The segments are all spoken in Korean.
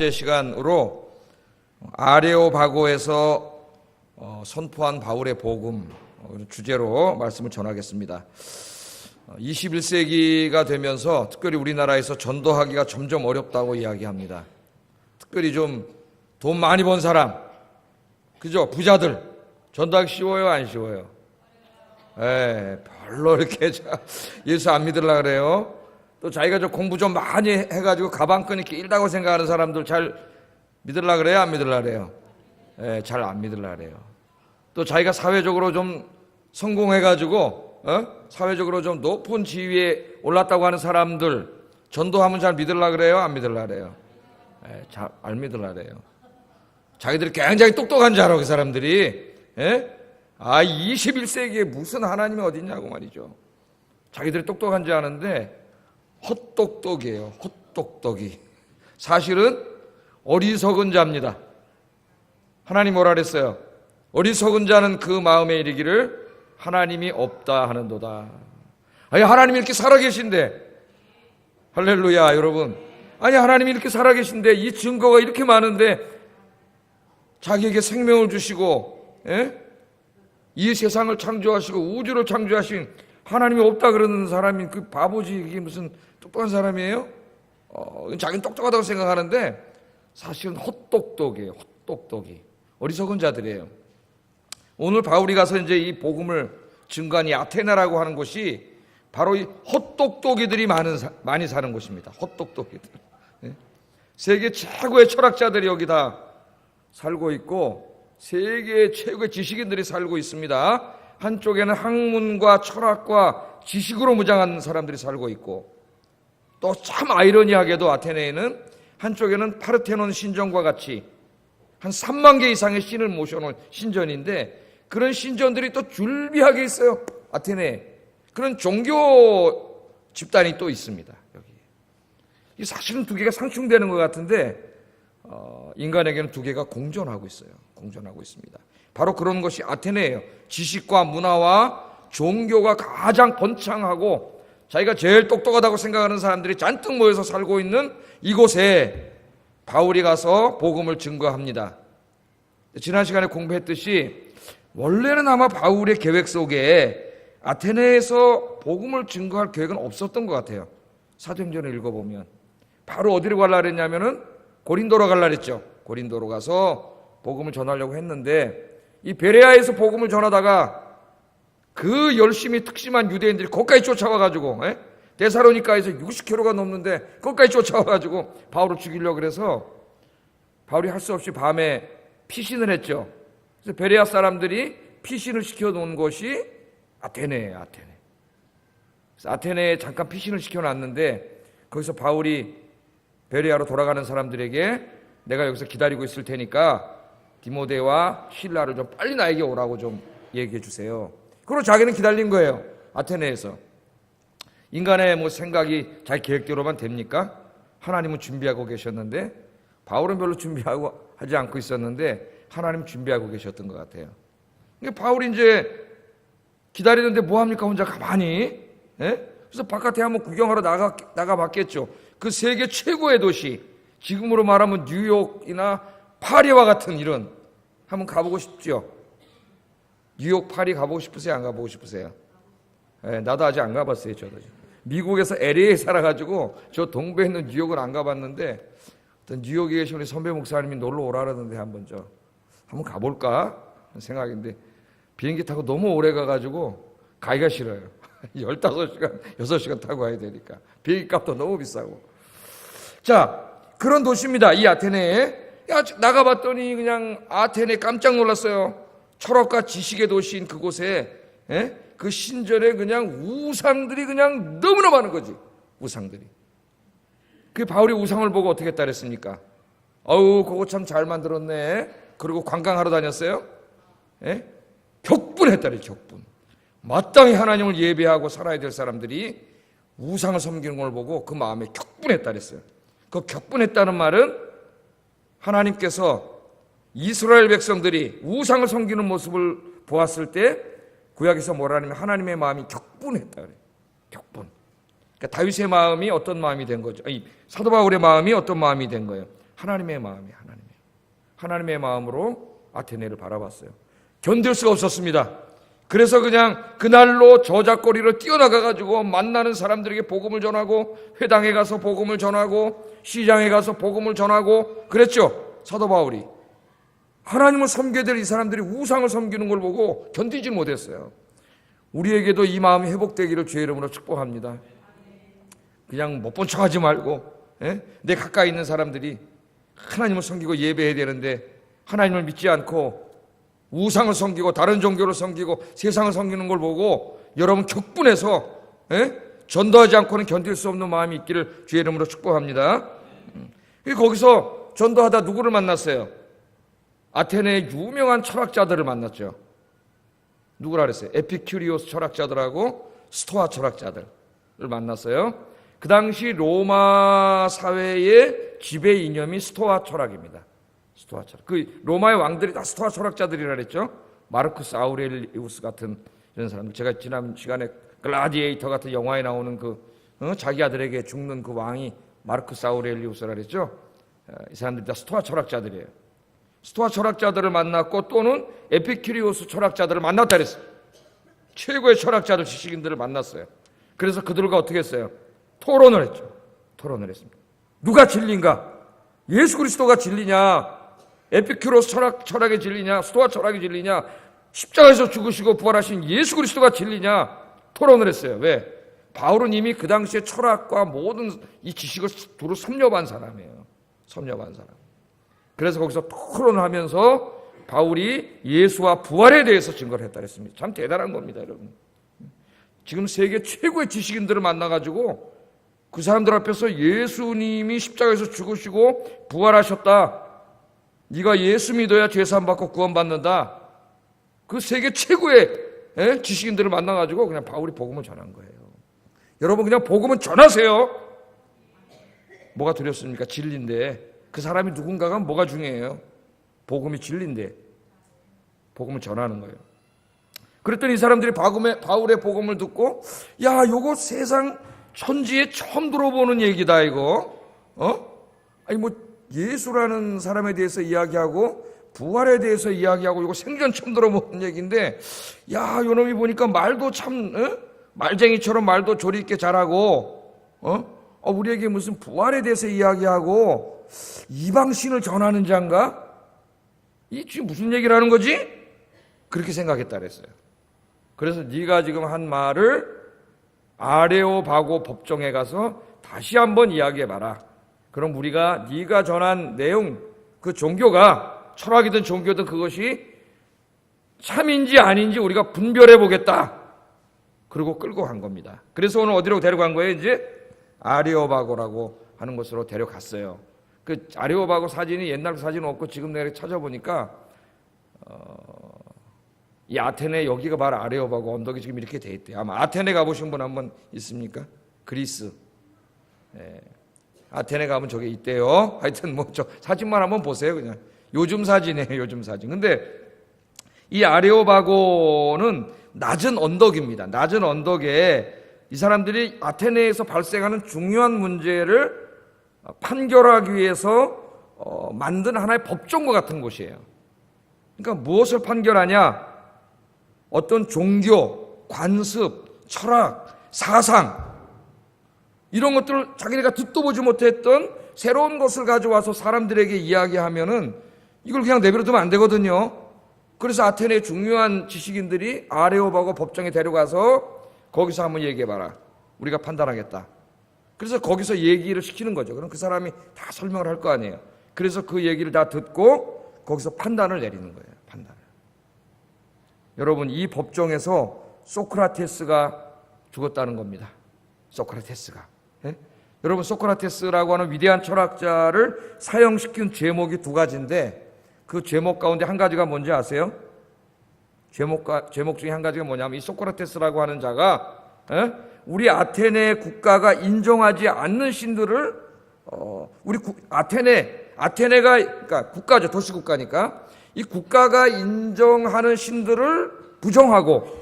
번째 시간으로 아레오바고에서 선포한 바울의 복음 주제로 말씀을 전하겠습니다. 21세기가 되면서 특별히 우리나라에서 전도하기가 점점 어렵다고 이야기합니다. 특별히 좀 돈 많이 번 사람, 그죠? 부자들 전도하기 쉬워요, 안 쉬워요? 별로 이렇게 예수 안 믿으려고 그래요. 또 자기가 좀 공부 좀 많이 해가지고 가방끈이 길다고 생각하는 사람들 잘 믿으려고 그래요, 안 믿으려고 그래요? 잘 안 믿으려고 그래요. 또 자기가 사회적으로 좀 성공해가지고 사회적으로 좀 높은 지위에 올랐다고 하는 사람들 전도하면 잘 믿으려고 그래요, 안 믿으려고 그래요? 잘 안 믿으려고 그래요. 자기들이 굉장히 똑똑한 줄 알아, 그 사람들이. 21세기에 무슨 하나님이 어딨냐고 말이죠. 자기들이 똑똑한 줄 아는데 헛똑똑이에요. 헛똑똑이. 사실은 어리석은 자입니다. 하나님 뭐라 그랬어요? 어리석은 자는 그 마음에 이르기를 하나님이 없다 하는도다. 아니, 하나님이 이렇게 살아계신데, 할렐루야, 여러분. 아니, 하나님이 이렇게 살아계신데, 이 증거가 이렇게 많은데, 자기에게 생명을 주시고, 이 세상을 창조하시고, 우주를 창조하신 하나님이 없다 그러는 사람이 그 바보지, 이게 무슨 똑똑한 사람이에요? 자기는 똑똑하다고 생각하는데, 사실은 헛똑똑이에요, 헛똑똑이. 어리석은 자들이에요. 오늘 바울이 가서 이제 이 복음을 증거한 이 아테네라고 하는 곳이 바로 이 헛똑똑이들이 많이 사는 곳입니다. 헛똑똑이들. 세계 최고의 철학자들이 여기다 살고 있고 세계 최고의 지식인들이 살고 있습니다. 한쪽에는 학문과 철학과 지식으로 무장한 사람들이 살고 있고 또 참 아이러니하게도 아테네에는 한쪽에는 파르테논 신전과 같이 한 3만 개 이상의 신을 모셔놓은 신전인데 그런 신전들이 또 줄비하게 있어요. 아테네에. 그런 종교 집단이 또 있습니다. 여기. 이 사실은 두 개가 상충되는 것 같은데 인간에게는 두 개가 공존하고 있어요. 공존하고 있습니다. 바로 그런 것이 아테네예요. 지식과 문화와 종교가 가장 번창하고 자기가 제일 똑똑하다고 생각하는 사람들이 잔뜩 모여서 살고 있는 이곳에 바울이 가서 복음을 증거합니다. 지난 시간에 공부했듯이 원래는 아마 바울의 계획 속에 아테네에서 복음을 증거할 계획은 없었던 것 같아요. 사도행전을 읽어보면 바로 어디로 가려고 했냐면은 고린도로 가려고 했죠. 고린도로 가서 복음을 전하려고 했는데 이 베레아에서 복음을 전하다가 그 열심히 특심한 유대인들이 거기까지 쫓아와가지고 데살로니가에서 60km가 넘는데 거기까지 쫓아와가지고 바울을 죽이려고 그래서 바울이 할 수 없이 밤에 피신을 했죠. 그래서 베레아 사람들이 피신을 시켜놓은 곳이 아테네예요. 아테네. 그래서 아테네에 잠깐 피신을 시켜놨는데 거기서 바울이 베레아로 돌아가는 사람들에게 내가 여기서 기다리고 있을 테니까 디모데와 실라를 좀 빨리 나에게 오라고 좀 얘기해 주세요. 그리고 자기는 기다린 거예요. 아테네에서. 인간의 생각이 자기 계획대로만 됩니까? 하나님은 준비하고 계셨는데 바울은 별로 준비하고 하지 않고 있었는데 하나님은 준비하고 계셨던 것 같아요. 그러니까 바울이 이제 기다리는데 뭐합니까? 혼자 가만히. 그래서 바깥에 한번 구경하러 나가봤겠죠. 그 세계 최고의 도시, 지금으로 말하면 뉴욕이나 파리와 같은 이런 한번 가보고 싶죠. 뉴욕, 파리 가보고 싶으세요? 안 가보고 싶으세요? 나도 아직 안 가봤어요. 저도 미국에서 LA에 살아가지고 저 동부에 있는 뉴욕을 안 가봤는데 어떤 뉴욕에 계신 우리 선배 목사님이 놀러 오라는데 한번 가볼까 생각인데 비행기 타고 너무 오래 가가지고 가기가 싫어요. 15시간, 6시간 타고 가야 되니까 비행기 값도 너무 비싸고. 자, 그런 도시입니다. 이 아테네에. 나가봤더니 그냥 아테네 깜짝 놀랐어요. 철학과 지식의 도시인 그곳에 그 신전에 그냥 우상들이 그냥 너무나 많은 거지. 우상들이. 그 바울이 우상을 보고 어떻게 했다 그랬습니까? 그거 참 잘 만들었네. 그리고 관광하러 다녔어요. 격분했다 그래. 격분. 마땅히 하나님을 예배하고 살아야 될 사람들이 우상을 섬기는 걸 보고 그 마음에 격분했다 그랬어요. 그 격분했다는 말은 하나님께서 이스라엘 백성들이 우상을 섬기는 모습을 보았을 때 구약에서 뭐라 하냐면 하나님의 마음이 격분했다 그래요. 격분. 그러니까 다윗의 마음이 어떤 마음이 된 거죠? 사도 바울의 마음이 어떤 마음이 된 거예요? 하나님의 마음이에요. 하나님의 마음으로 아테네를 바라봤어요. 견딜 수가 없었습니다. 그래서 그냥 그날로 저작거리로 뛰어나가가지고 만나는 사람들에게 복음을 전하고, 회당에 가서 복음을 전하고, 시장에 가서 복음을 전하고 그랬죠. 사도 바울이. 하나님을 섬겨야 될 이 사람들이 우상을 섬기는 걸 보고 견디지 못했어요. 우리에게도 이 마음이 회복되기를 주의 이름으로 축복합니다. 그냥 못 본 척하지 말고, 내 가까이 있는 사람들이 하나님을 섬기고 예배해야 되는데 하나님을 믿지 않고 우상을 섬기고 다른 종교를 섬기고 세상을 섬기는 걸 보고 여러분 격분해서 전도하지 않고는 견딜 수 없는 마음이 있기를 주의 이름으로 축복합니다. 거기서 전도하다 누구를 만났어요? 아테네의 유명한 철학자들을 만났죠. 누구라 그랬어요? 에피큐리오스 철학자들하고 스토아 철학자들을 만났어요. 그 당시 로마 사회의 지배 이념이 스토아 철학입니다. 스토아 철학. 그 로마의 왕들이 다 스토아 철학자들이라 그랬죠. 마르쿠스 아우렐리우스 같은 이런 사람들. 제가 지난 시간에 글라디에이터 같은 영화에 나오는 자기 아들에게 죽는 그 왕이 마르쿠스 아우렐리우스라 그랬죠. 이 사람들이 다 스토아 철학자들이에요. 스토아 철학자들을 만났고 또는 에피큐리오스 철학자들을 만났다 그랬어요. 최고의 철학자들, 지식인들을 만났어요. 그래서 그들과 어떻게 했어요? 토론을 했죠. 토론을 했습니다. 누가 진리인가? 예수 그리스도가 진리냐? 에피큐로스 철학의 진리냐? 스토아 철학의 진리냐? 십자가에서 죽으시고 부활하신 예수 그리스도가 진리냐? 토론을 했어요. 왜? 바울은 이미 그 당시에 철학과 모든 이 지식을 두루 섭렵한 사람이에요. 섭렵한 사람. 그래서 거기서 토론을 하면서 바울이 예수와 부활에 대해서 증거를 했다 그랬습니다. 참 대단한 겁니다, 여러분. 지금 세계 최고의 지식인들을 만나가지고 그 사람들 앞에서 예수님이 십자가에서 죽으시고 부활하셨다. 네가 예수 믿어야 죄사함 받고 구원받는다. 그 세계 최고의 지식인들을 만나가지고 그냥 바울이 복음을 전한 거예요. 여러분 그냥 복음은 전하세요. 뭐가 두렵습니까? 진리인데. 그 사람이 누군가가 뭐가 중요해요? 복음이 진리인데 복음을 전하는 거예요. 그랬더니 이 사람들이 바울의 복음을 듣고 야, 요거 세상 천지에 처음 들어보는 얘기다 이거. 아니 뭐 예수라는 사람에 대해서 이야기하고 부활에 대해서 이야기하고 이거 생전 처음 들어보는 얘기인데 야, 요놈이 보니까 말도 참 말쟁이처럼 말도 조리 있게 잘하고 우리에게 무슨 부활에 대해서 이야기하고 이방신을 전하는 자인가? 이 지금 무슨 얘기를 하는 거지? 그렇게 생각했다 그랬어요. 그래서 네가 지금 한 말을 아레오바고 법정에 가서 다시 한번 이야기해봐라. 그럼 우리가 네가 전한 내용, 그 종교가 철학이든 종교든 그것이 참인지 아닌지 우리가 분별해보겠다. 그리고 끌고 간 겁니다. 그래서 오늘 어디로 데려간 거예요? 이제 아레오바고라고 하는 곳으로 데려갔어요. 그 아레오바고 사진이 옛날 사진은 없고 지금 내가 찾아보니까 이 아테네 여기가 바로 아레오바고 언덕이 지금 이렇게 돼 있대요. 아마 아테네 가보신 분 한번 있습니까? 그리스. 아테네 가면 저게 있대요. 하여튼 뭐 저 사진만 한번 보세요. 그냥 요즘 사진이에요. 요즘 사진. 근데 이 아레오바고는 낮은 언덕입니다. 낮은 언덕에 이 사람들이 아테네에서 발생하는 중요한 문제를 판결하기 위해서 만든 하나의 법정과 같은 곳이에요. 그러니까 무엇을 판결하냐? 어떤 종교, 관습, 철학, 사상 이런 것들을 자기네가 듣도 보지 못했던 새로운 것을 가져와서 사람들에게 이야기하면은 이걸 그냥 내버려두면 안 되거든요. 그래서 아테네의 중요한 지식인들이 아레오바고 법정에 데려가서 거기서 한번 얘기해봐라. 우리가 판단하겠다. 그래서 거기서 얘기를 시키는 거죠. 그럼 그 사람이 다 설명을 할 거 아니에요. 그래서 그 얘기를 다 듣고 거기서 판단을 내리는 거예요. 판단을. 여러분 이 법정에서 소크라테스가 죽었다는 겁니다. 소크라테스가. 여러분 소크라테스라고 하는 위대한 철학자를 사형시킨 제목이 두 가지인데 그 제목 가운데 한 가지가 뭔지 아세요? 제목 중에 한 가지가 뭐냐면 이 소크라테스라고 하는 자가 우리 아테네 국가가 인정하지 않는 신들을 우리 아테네가 그러니까 국가죠. 도시 국가니까 이 국가가 인정하는 신들을 부정하고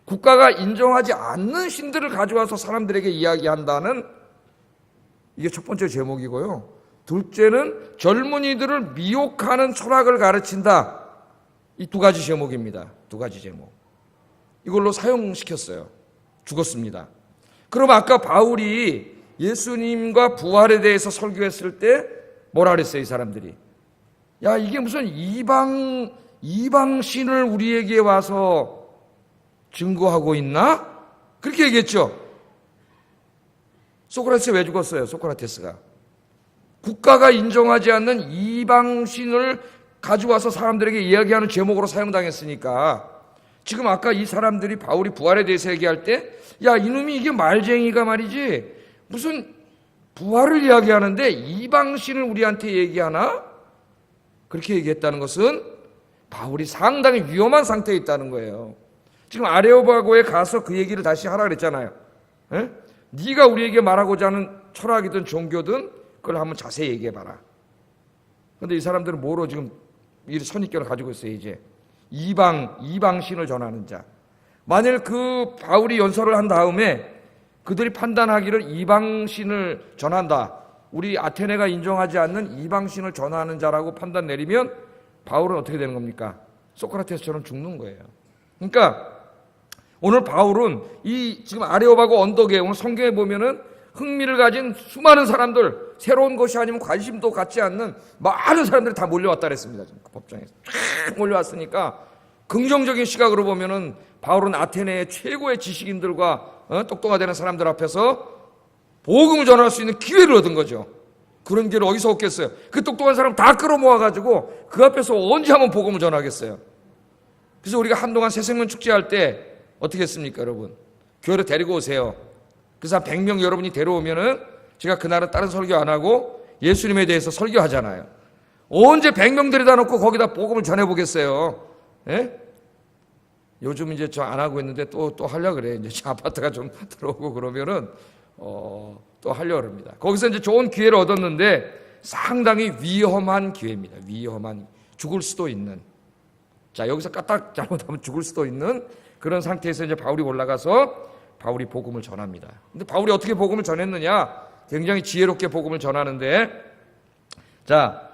국가가 인정하지 않는 신들을 가져와서 사람들에게 이야기한다는 이게 첫 번째 제목이고요. 둘째는 젊은이들을 미혹하는 철학을 가르친다. 이 두 가지 제목입니다. 두 가지 제목. 이걸로 사용시켰어요. 죽었습니다. 그럼 아까 바울이 예수님과 부활에 대해서 설교했을 때 뭐라 그랬어요, 이 사람들이? 야, 이게 무슨 이방신을 우리에게 와서 증거하고 있나? 그렇게 얘기했죠. 소크라테스 왜 죽었어요? 소크라테스가 국가가 인정하지 않는 이방신을 가져와서 사람들에게 이야기하는 제목으로 사용당했으니까 지금 아까 이 사람들이 바울이 부활에 대해서 얘기할 때 야, 이놈이 이게 말쟁이가 말이지 무슨 부활을 이야기하는데 이방신을 우리한테 얘기하나? 그렇게 얘기했다는 것은 바울이 상당히 위험한 상태에 있다는 거예요. 지금 아레오바고에 가서 그 얘기를 다시 하라 그랬잖아요. 에? 네가 우리에게 말하고자 하는 철학이든 종교든 그걸 한번 자세히 얘기해봐라. 그런데 이 사람들은 뭐로 지금 이 선입견을 가지고 있어요. 이제 이방신을 전하는 자. 만일 그 바울이 연설을 한 다음에 그들이 판단하기를 이방신을 전한다, 우리 아테네가 인정하지 않는 이방신을 전하는 자라고 판단 내리면 바울은 어떻게 되는 겁니까? 소크라테스처럼 죽는 거예요. 그러니까 오늘 바울은 이 지금 아레오바고 언덕에 오늘 성경에 보면은 흥미를 가진 수많은 사람들, 새로운 것이 아니면 관심도 갖지 않는 많은 사람들이 다 몰려왔다 그랬습니다. 지금 그 법정에서 쫙 몰려왔으니까 긍정적인 시각으로 보면은 바울은 아테네의 최고의 지식인들과 똑똑하다는 사람들 앞에서 복음을 전할 수 있는 기회를 얻은 거죠. 그런 기회를 어디서 얻겠어요? 그 똑똑한 사람 다 끌어모아가지고 그 앞에서 언제 한번 복음을 전하겠어요? 그래서 우리가 한동안 새생명 축제할 때 어떻게 했습니까, 여러분? 교회로 데리고 오세요. 그래서 한 100명 여러분이 데려오면은 제가 그날은 다른 설교 안 하고 예수님에 대해서 설교하잖아요. 언제 100명 데려다 놓고 거기다 복음을 전해보겠어요? 예? 요즘 이제 저 안 하고 있는데 또 하려고 그래. 이제 아파트가 좀 들어오고 그러면은 또 하려고 합니다. 거기서 이제 좋은 기회를 얻었는데 상당히 위험한 기회입니다. 위험한, 죽을 수도 있는. 자, 여기서 까딱 잘못하면 죽을 수도 있는 그런 상태에서 이제 바울이 올라가서 바울이 복음을 전합니다. 근데 바울이 어떻게 복음을 전했느냐? 굉장히 지혜롭게 복음을 전하는데, 자,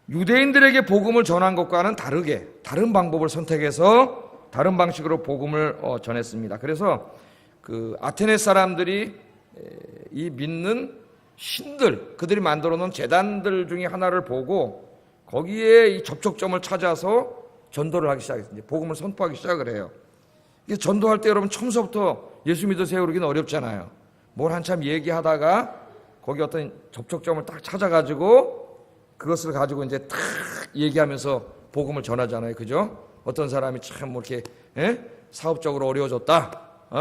유대인들에게 복음을 전한 것과는 다르게 다른 방법을 선택해서 다른 방식으로 복음을 전했습니다. 그래서 그 아테네 사람들이 이 믿는 신들, 그들이 만들어 놓은 제단들 중에 하나를 보고 거기에 이 접촉점을 찾아서 전도를 하기 시작했습니다. 복음을 선포하기 시작을 해요. 전도할 때 여러분 처음부터 예수 믿으세요 그러기는 어렵잖아요. 뭘 한참 얘기하다가 거기 어떤 접촉점을 딱 찾아가지고 그것을 가지고 이제 탁 얘기하면서 복음을 전하잖아요. 그죠? 어떤 사람이 참 뭐 이렇게 사업적으로 어려워졌다,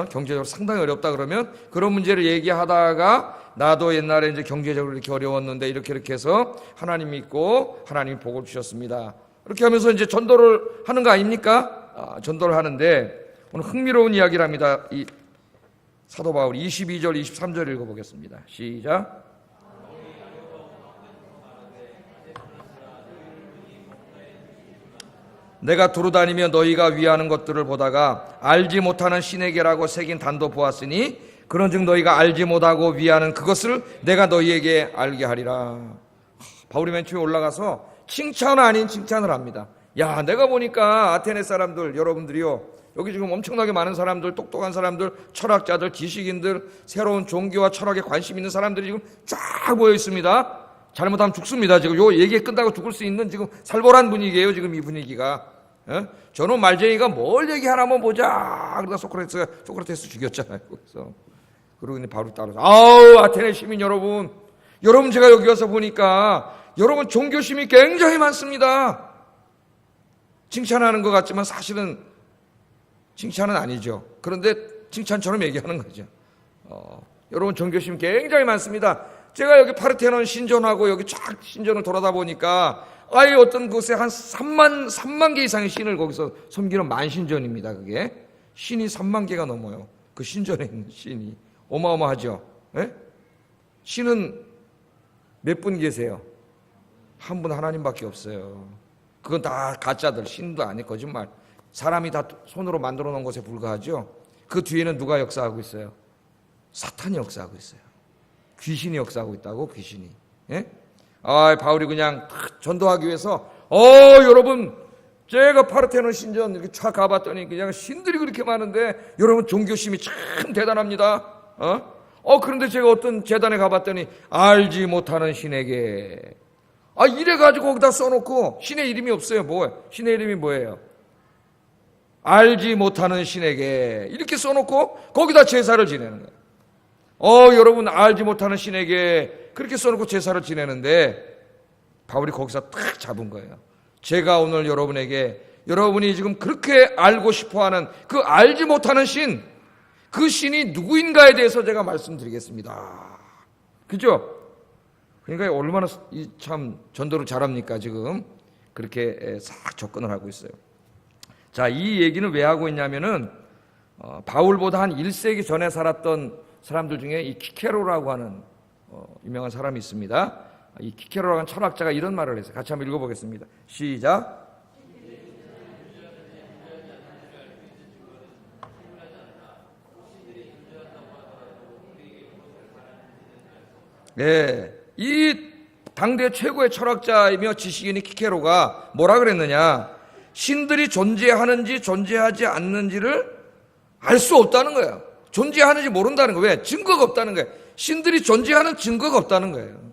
경제적으로 상당히 어렵다 그러면 그런 문제를 얘기하다가 나도 옛날에 이제 경제적으로 이렇게 어려웠는데 이렇게 해서 하나님 믿고 하나님이 복을 주셨습니다. 이렇게 하면서 이제 전도를 하는 거 아닙니까? 전도를 하는데 오늘 흥미로운 이야기를 합니다. 이 사도 바울 22절 23절 읽어보겠습니다. 시작. 내가 두루다니며 너희가 위하는 것들을 보다가 알지 못하는 신에게라고 새긴 단도 보았으니 그런즉 너희가 알지 못하고 위하는 그것을 내가 너희에게 알게 하리라. 바울이 맨 처음에 올라가서 칭찬 아닌 칭찬을 합니다. 야, 내가 보니까 아테네 사람들 여러분들이요, 여기 지금 엄청나게 많은 사람들, 똑똑한 사람들, 철학자들, 지식인들, 새로운 종교와 철학에 관심 있는 사람들이 지금 쫙 모여 있습니다. 잘못하면 죽습니다. 지금 요 얘기 끝나고 죽을 수 있는 지금 살벌한 분위기예요. 지금 이 분위기가. 저놈 말쟁이가 뭘 얘기하나 한번 보자. 그러다 소크라테스 죽였잖아요. 그래서 그러고 있는 바로 따라서 아우 아테네 시민 여러분, 제가 여기 와서 보니까 여러분 종교심이 굉장히 많습니다. 칭찬하는 것 같지만 사실은 칭찬은 아니죠. 그런데 칭찬처럼 얘기하는 거죠. 여러분 종교심 굉장히 많습니다. 제가 여기 파르테논 신전하고 여기 쫙 신전을 돌아다 보니까 아예 어떤 곳에 한 3만 개 이상의 신을 거기서 섬기는 만신전입니다. 그게 신이 3만 개가 넘어요. 그 신전에 있는 신이 어마어마하죠. 예? 신은 몇 분 계세요? 한 분 하나님밖에 없어요. 그건 다 가짜들, 신도 아니 거짓말. 사람이 다 손으로 만들어 놓은 것에 불과하죠. 그 뒤에는 누가 역사하고 있어요? 사탄이 역사하고 있어요. 귀신이 역사하고 있다고, 귀신이. 예? 바울이 그냥 탁 전도하기 위해서 여러분 제가 파르테논 신전 이렇게 쫙 가봤더니 그냥 신들이 그렇게 많은데 여러분 종교심이 참 대단합니다. 그런데 제가 어떤 재단에 가봤더니 알지 못하는 신에게 이래가지고 거기다 써놓고 신의 이름이 없어요. 신의 이름이 뭐예요? 알지 못하는 신에게 이렇게 써놓고 거기다 제사를 지내는 거예요. 여러분 알지 못하는 신에게 그렇게 써놓고 제사를 지내는데 바울이 거기서 딱 잡은 거예요. 제가 오늘 여러분이 지금 그렇게 알고 싶어하는 그 알지 못하는 신, 그 신이 누구인가에 대해서 제가 말씀드리겠습니다. 그죠? 그러니까 얼마나 참 전도를 잘합니까 지금 그렇게 싹 접근을 하고 있어요. 자, 이 얘기는 왜 하고 있냐면은 바울보다 한 1세기 전에 살았던 사람들 중에 이 키케로라고 하는 유명한 사람이 있습니다. 이 키케로라고 하는 철학자가 이런 말을 했어요. 같이 한번 읽어보겠습니다. 시작. 네, 이 당대 최고의 철학자이며 지식인인 키케로가 뭐라 그랬느냐? 신들이 존재하는지 존재하지 않는지를 알 수 없다는 거예요. 존재하는지 모른다는 거예요. 왜? 증거가 없다는 거예요. 신들이 존재하는 증거가 없다는 거예요.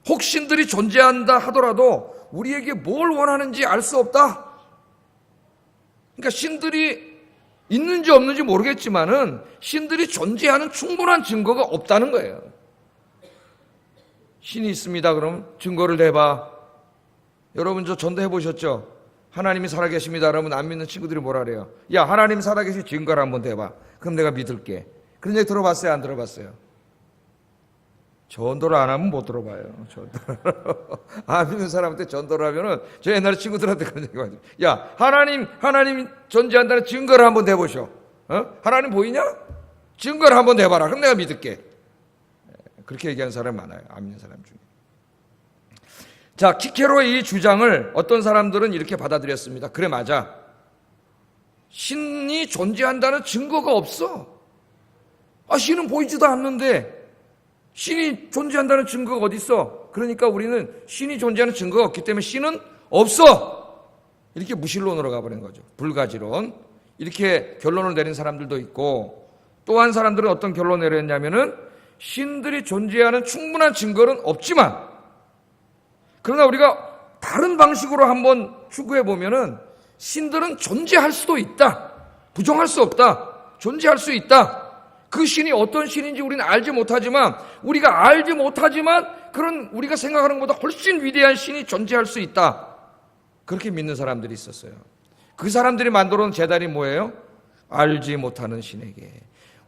혹 신들이 존재한다 하더라도 우리에게 뭘 원하는지 알 수 없다. 그러니까 신들이 있는지 없는지 모르겠지만은 신들이 존재하는 충분한 증거가 없다는 거예요. 신이 있습니다. 그럼 증거를 대봐. 여러분 저 전도해 보셨죠? 하나님이 살아계십니다. 여러분 안 믿는 친구들이 뭐라 그래요? 야, 하나님 살아계신 증거를 한번 대봐. 그럼 내가 믿을게. 그런 얘기 들어봤어요? 안 들어봤어요? 전도를 안 하면 못 들어봐요. 안 믿는 사람한테 전도를 하면은 저 옛날에 친구들한테 그런 얘기 하죠. 야, 하나님 존재한다는 증거를 한번 대보쇼. 하나님 보이냐? 증거를 한번 대봐라. 그럼 내가 믿을게. 그렇게 얘기하는 사람이 많아요. 안 믿는 사람 중에. 자, 키케로의 이 주장을 어떤 사람들은 이렇게 받아들였습니다. 그래, 맞아. 신이 존재한다는 증거가 없어. 신은 보이지도 않는데 신이 존재한다는 증거가 어디 있어? 그러니까 우리는 신이 존재하는 증거가 없기 때문에 신은 없어. 이렇게 무신론으로 가버린 거죠. 불가지론. 이렇게 결론을 내린 사람들도 있고, 또 한 사람들은 어떤 결론을 내렸냐면은 신들이 존재하는 충분한 증거는 없지만, 그러나 우리가 다른 방식으로 한번 추구해 보면은 신들은 존재할 수도 있다. 부정할 수 없다. 존재할 수 있다. 그 신이 어떤 신인지 우리는 알지 못하지만, 우리가 알지 못하지만 그런 우리가 생각하는 것보다 훨씬 위대한 신이 존재할 수 있다. 그렇게 믿는 사람들이 있었어요. 그 사람들이 만들어 놓은 제단이 뭐예요? 알지 못하는 신에게.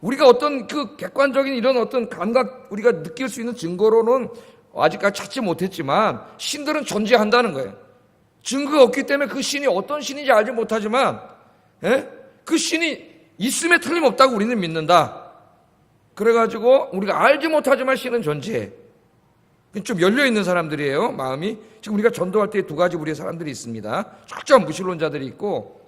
우리가 어떤 그 객관적인 이런 어떤 감각, 우리가 느낄 수 있는 증거로는 아직까지 찾지 못했지만 신들은 존재한다는 거예요. 증거가 없기 때문에 그 신이 어떤 신인지 알지 못하지만 그 신이 있음에 틀림없다고 우리는 믿는다. 그래가지고 우리가 알지 못하지만 신은 존재해. 좀 열려있는 사람들이에요. 마음이. 지금 우리가 전도할 때 두 가지 우리의 사람들이 있습니다. 철저한 무신론자들이 있고,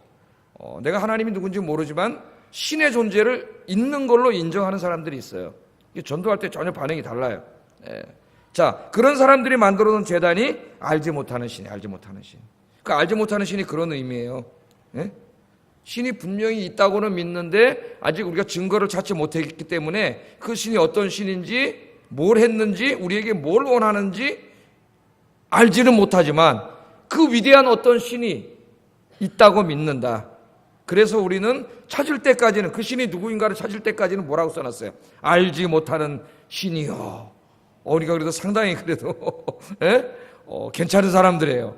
내가 하나님이 누군지 모르지만 신의 존재를 있는 걸로 인정하는 사람들이 있어요. 전도할 때 전혀 반응이 달라요. 자, 그런 사람들이 만들어 놓은 제단이 알지 못하는 신이, 알지 못하는 신. 그 알지 못하는 신이 그런 의미예요. 신이 분명히 있다고는 믿는데 아직 우리가 증거를 찾지 못했기 때문에 그 신이 어떤 신인지, 뭘 했는지, 우리에게 뭘 원하는지 알지는 못하지만 그 위대한 어떤 신이 있다고 믿는다. 그래서 우리는 찾을 때까지는, 그 신이 누구인가를 찾을 때까지는 뭐라고 써놨어요? 알지 못하는 신이요. 우리가 그래도 상당히 그래도 괜찮은 사람들이에요.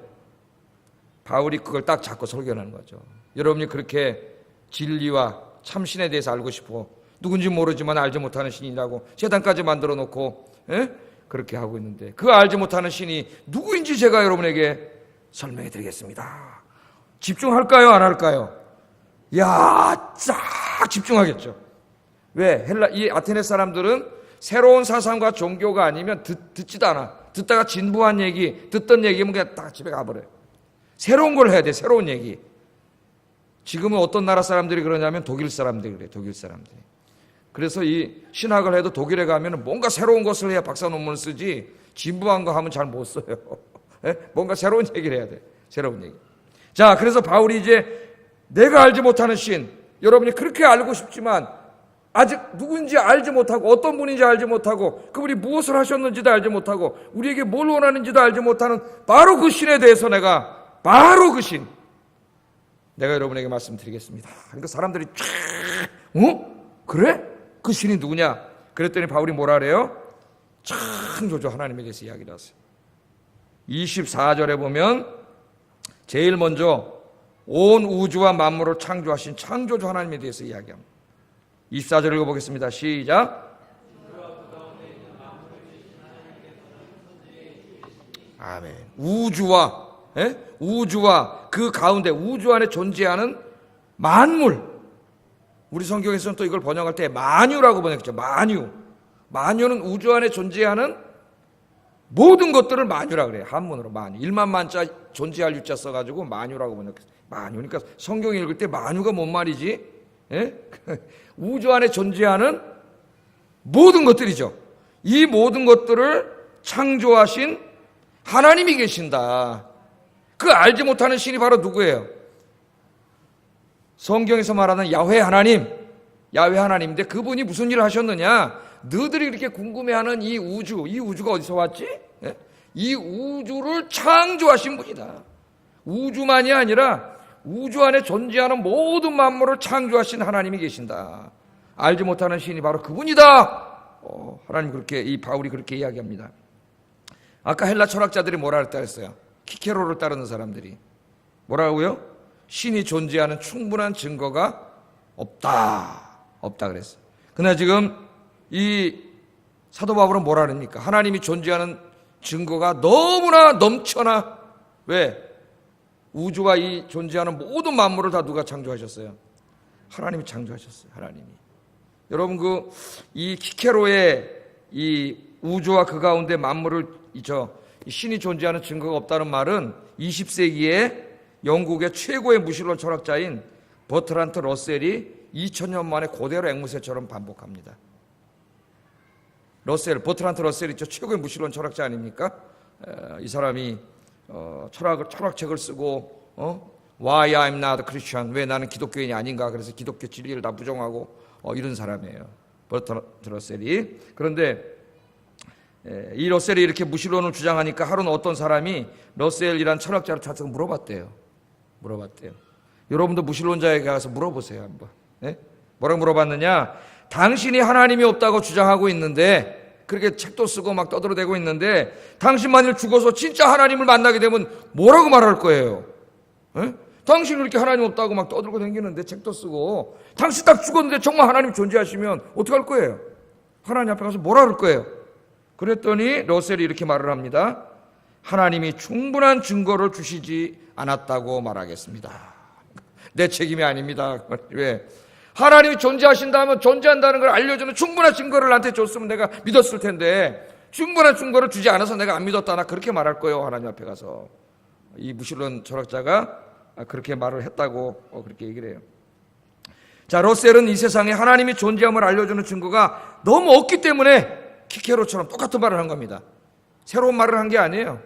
바울이 그걸 딱 잡고 설교하는 거죠. 여러분이 그렇게 진리와 참신에 대해서 알고 싶어, 누군지 모르지만 알지 못하는 신이라고 재단까지 만들어 놓고 그렇게 하고 있는데, 그 알지 못하는 신이 누구인지 제가 여러분에게 설명해 드리겠습니다. 집중할까요? 안 할까요? 쫙 집중하겠죠. 왜? 이 아테네 사람들은 새로운 사상과 종교가 아니면 듣지도 않아. 듣다가 진부한 얘기, 듣던 얘기면 그냥 딱 집에 가버려요. 새로운 걸 해야 돼, 새로운 얘기. 지금은 어떤 나라 사람들이 그러냐면 독일 사람들이 그래요, 독일 사람들이. 그래서 이 신학을 해도 독일에 가면 뭔가 새로운 것을 해야 박사 논문을 쓰지 진부한 거 하면 잘 못 써요. 뭔가 새로운 얘기를 해야 돼. 새로운 얘기. 자, 그래서 바울이 이제 내가 알지 못하는 신, 여러분이 그렇게 알고 싶지만 아직 누군지 알지 못하고 어떤 분인지 알지 못하고 그분이 무엇을 하셨는지도 알지 못하고 우리에게 뭘 원하는지도 알지 못하는 바로 그 신에 대해서 내가 바로 그 신, 내가 여러분에게 말씀드리겠습니다. 그러니까 사람들이 그래? 그 신이 누구냐? 그랬더니 바울이 뭐라 그래요? 창조주 하나님에 대해서 이야기를 하세요. 24절에 보면 제일 먼저 온 우주와 만물을 창조하신 창조주 하나님에 대해서 이야기합니다. 24절 읽어보겠습니다. 시작. 아멘. 우주와 그 가운데 우주 안에 존재하는 만물. 우리 성경에서는 또 이걸 번역할 때 만유라고 번역했죠. 만유는 우주 안에 존재하는 모든 것들을 만유라 그래요. 한문으로 만유. 1만 만자 존재할 유자 써가지고 만유라고 번역했어요. 만유. 그러니까 성경 읽을 때 만유가 뭔 말이지? 우주 안에 존재하는 모든 것들이죠. 이 모든 것들을 창조하신 하나님이 계신다. 그 알지 못하는 신이 바로 누구예요? 성경에서 말하는 야훼 하나님인데 그분이 무슨 일을 하셨느냐? 너희들이 이렇게 궁금해하는 이 우주가 어디서 왔지? 이 우주를 창조하신 분이다. 우주만이 아니라 우주 안에 존재하는 모든 만물을 창조하신 하나님이 계신다. 알지 못하는 신이 바로 그분이다. 하나님 그렇게, 이 바울이 그렇게 이야기합니다. 아까 헬라 철학자들이 뭐라 했다 했어요? 키케로를 따르는 사람들이 뭐라고요? 신이 존재하는 충분한 증거가 없다 그랬어요. 그러나 지금 이 사도 바울은 뭐라 그럽니까? 하나님이 존재하는 증거가 너무나 넘쳐나. 왜? 우주와 이 존재하는 모든 만물을 다 누가 창조하셨어요? 하나님이 창조하셨어요. 하나님이. 여러분 이 키케로의 이 우주와 그 가운데 만물을 이 신이 존재하는 증거가 없다는 말은 20세기에 영국의 최고의 무신론 철학자인 버트란트 러셀이 2000년 만에 그대로 앵무새처럼 반복합니다. 버트란트 러셀 있죠. 최고의 무신론 철학자 아닙니까? 이 사람이 철학책을 쓰고 Why I'm not a Christian? 왜 나는 기독교인이 아닌가? 그래서 기독교 진리를 다 부정하고 이런 사람이에요. 버트란트 러셀이. 그런데 이 러셀이 이렇게 무신론을 주장하니까 하루는 어떤 사람이 러셀이란 철학자를 찾아서 물어봤대요. 여러분도 무신론자에게 가서 물어보세요 한번. 뭐라고 물어봤느냐? 당신이 하나님이 없다고 주장하고 있는데, 그렇게 책도 쓰고 막 떠들어대고 있는데, 당신 만일 죽어서 진짜 하나님을 만나게 되면 뭐라고 말할 거예요? 당신이 이렇게 하나님 없다고 막 떠들고 다니는데 책도 쓰고, 당신 딱 죽었는데 정말 하나님 존재하시면 어떡할 거예요? 하나님 앞에 가서 뭐라 그럴 거예요? 그랬더니 러셀이 이렇게 말을 합니다. 하나님이 충분한 증거를 주시지 않았다고 말하겠습니다. 내 책임이 아닙니다. 왜? 하나님이 존재하신다면 존재한다는 걸 알려주는 충분한 증거를 나한테 줬으면 내가 믿었을 텐데, 충분한 증거를 주지 않아서 내가 안 믿었다, 나 그렇게 말할 거예요. 하나님 앞에 가서. 이 무신론 철학자가 그렇게 말을 했다고 그렇게 얘기를 해요. 자, 러셀은 이 세상에 하나님이 존재함을 알려주는 증거가 너무 없기 때문에 키케로처럼 똑같은 말을 한 겁니다. 새로운 말을 한 게 아니에요.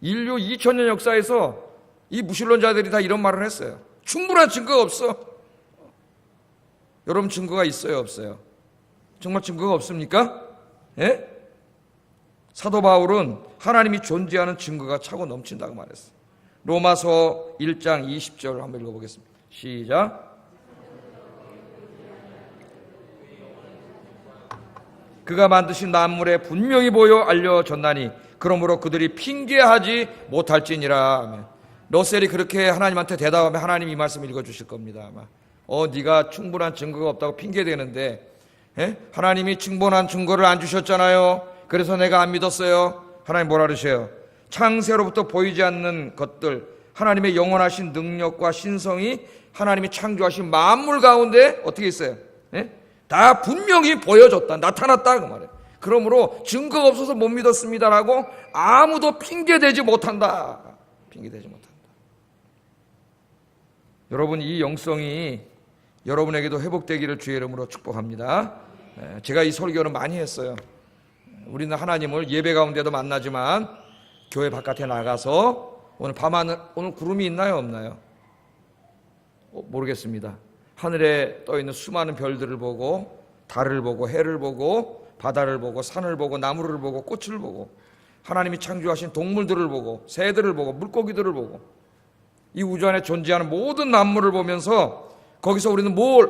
인류 2000년 역사에서 이 무신론자들이 다 이런 말을 했어요. 충분한 증거가 없어. 여러분 증거가 있어요, 없어요? 정말 증거가 없습니까? 예? 사도 바울은 하나님이 존재하는 증거가 차고 넘친다고 말했어요. 로마서 1장 20절 한번 읽어보겠습니다. 시작. 그가 만드신 만물에 분명히 보여 알려졌나니 그러므로 그들이 핑계하지 못할지니라. 아멘. 러셀이 그렇게 하나님한테 대답하면 하나님 이 말씀 읽어주실 겁니다. 아마. 네가 충분한 증거가 없다고 핑계대는데, 하나님이 충분한 증거를 안 주셨잖아요. 그래서 내가 안 믿었어요. 하나님 뭐라 그러세요? 창세로부터 보이지 않는 것들, 하나님의 영원하신 능력과 신성이 하나님이 창조하신 만물 가운데 어떻게 있어요? 다 분명히 보여줬다, 나타났다 그 말이에요. 그러므로 증거가 없어서 못 믿었습니다라고 아무도 핑계대지 못한다. 핑계대지 못한다. 여러분, 이 영성이 여러분에게도 회복되기를 주의 이름으로 축복합니다. 제가 이 설교는 많이 했어요. 우리는 하나님을 예배 가운데도 만나지만 교회 바깥에 나가서 오늘 밤하늘, 오늘 구름이 있나요 없나요? 모르겠습니다. 하늘에 떠있는 수많은 별들을 보고 달을 보고 해를 보고 바다를 보고 산을 보고 나무를 보고 꽃을 보고 하나님이 창조하신 동물들을 보고 새들을 보고 물고기들을 보고 이 우주 안에 존재하는 모든 만물을 보면서 거기서 우리는 뭘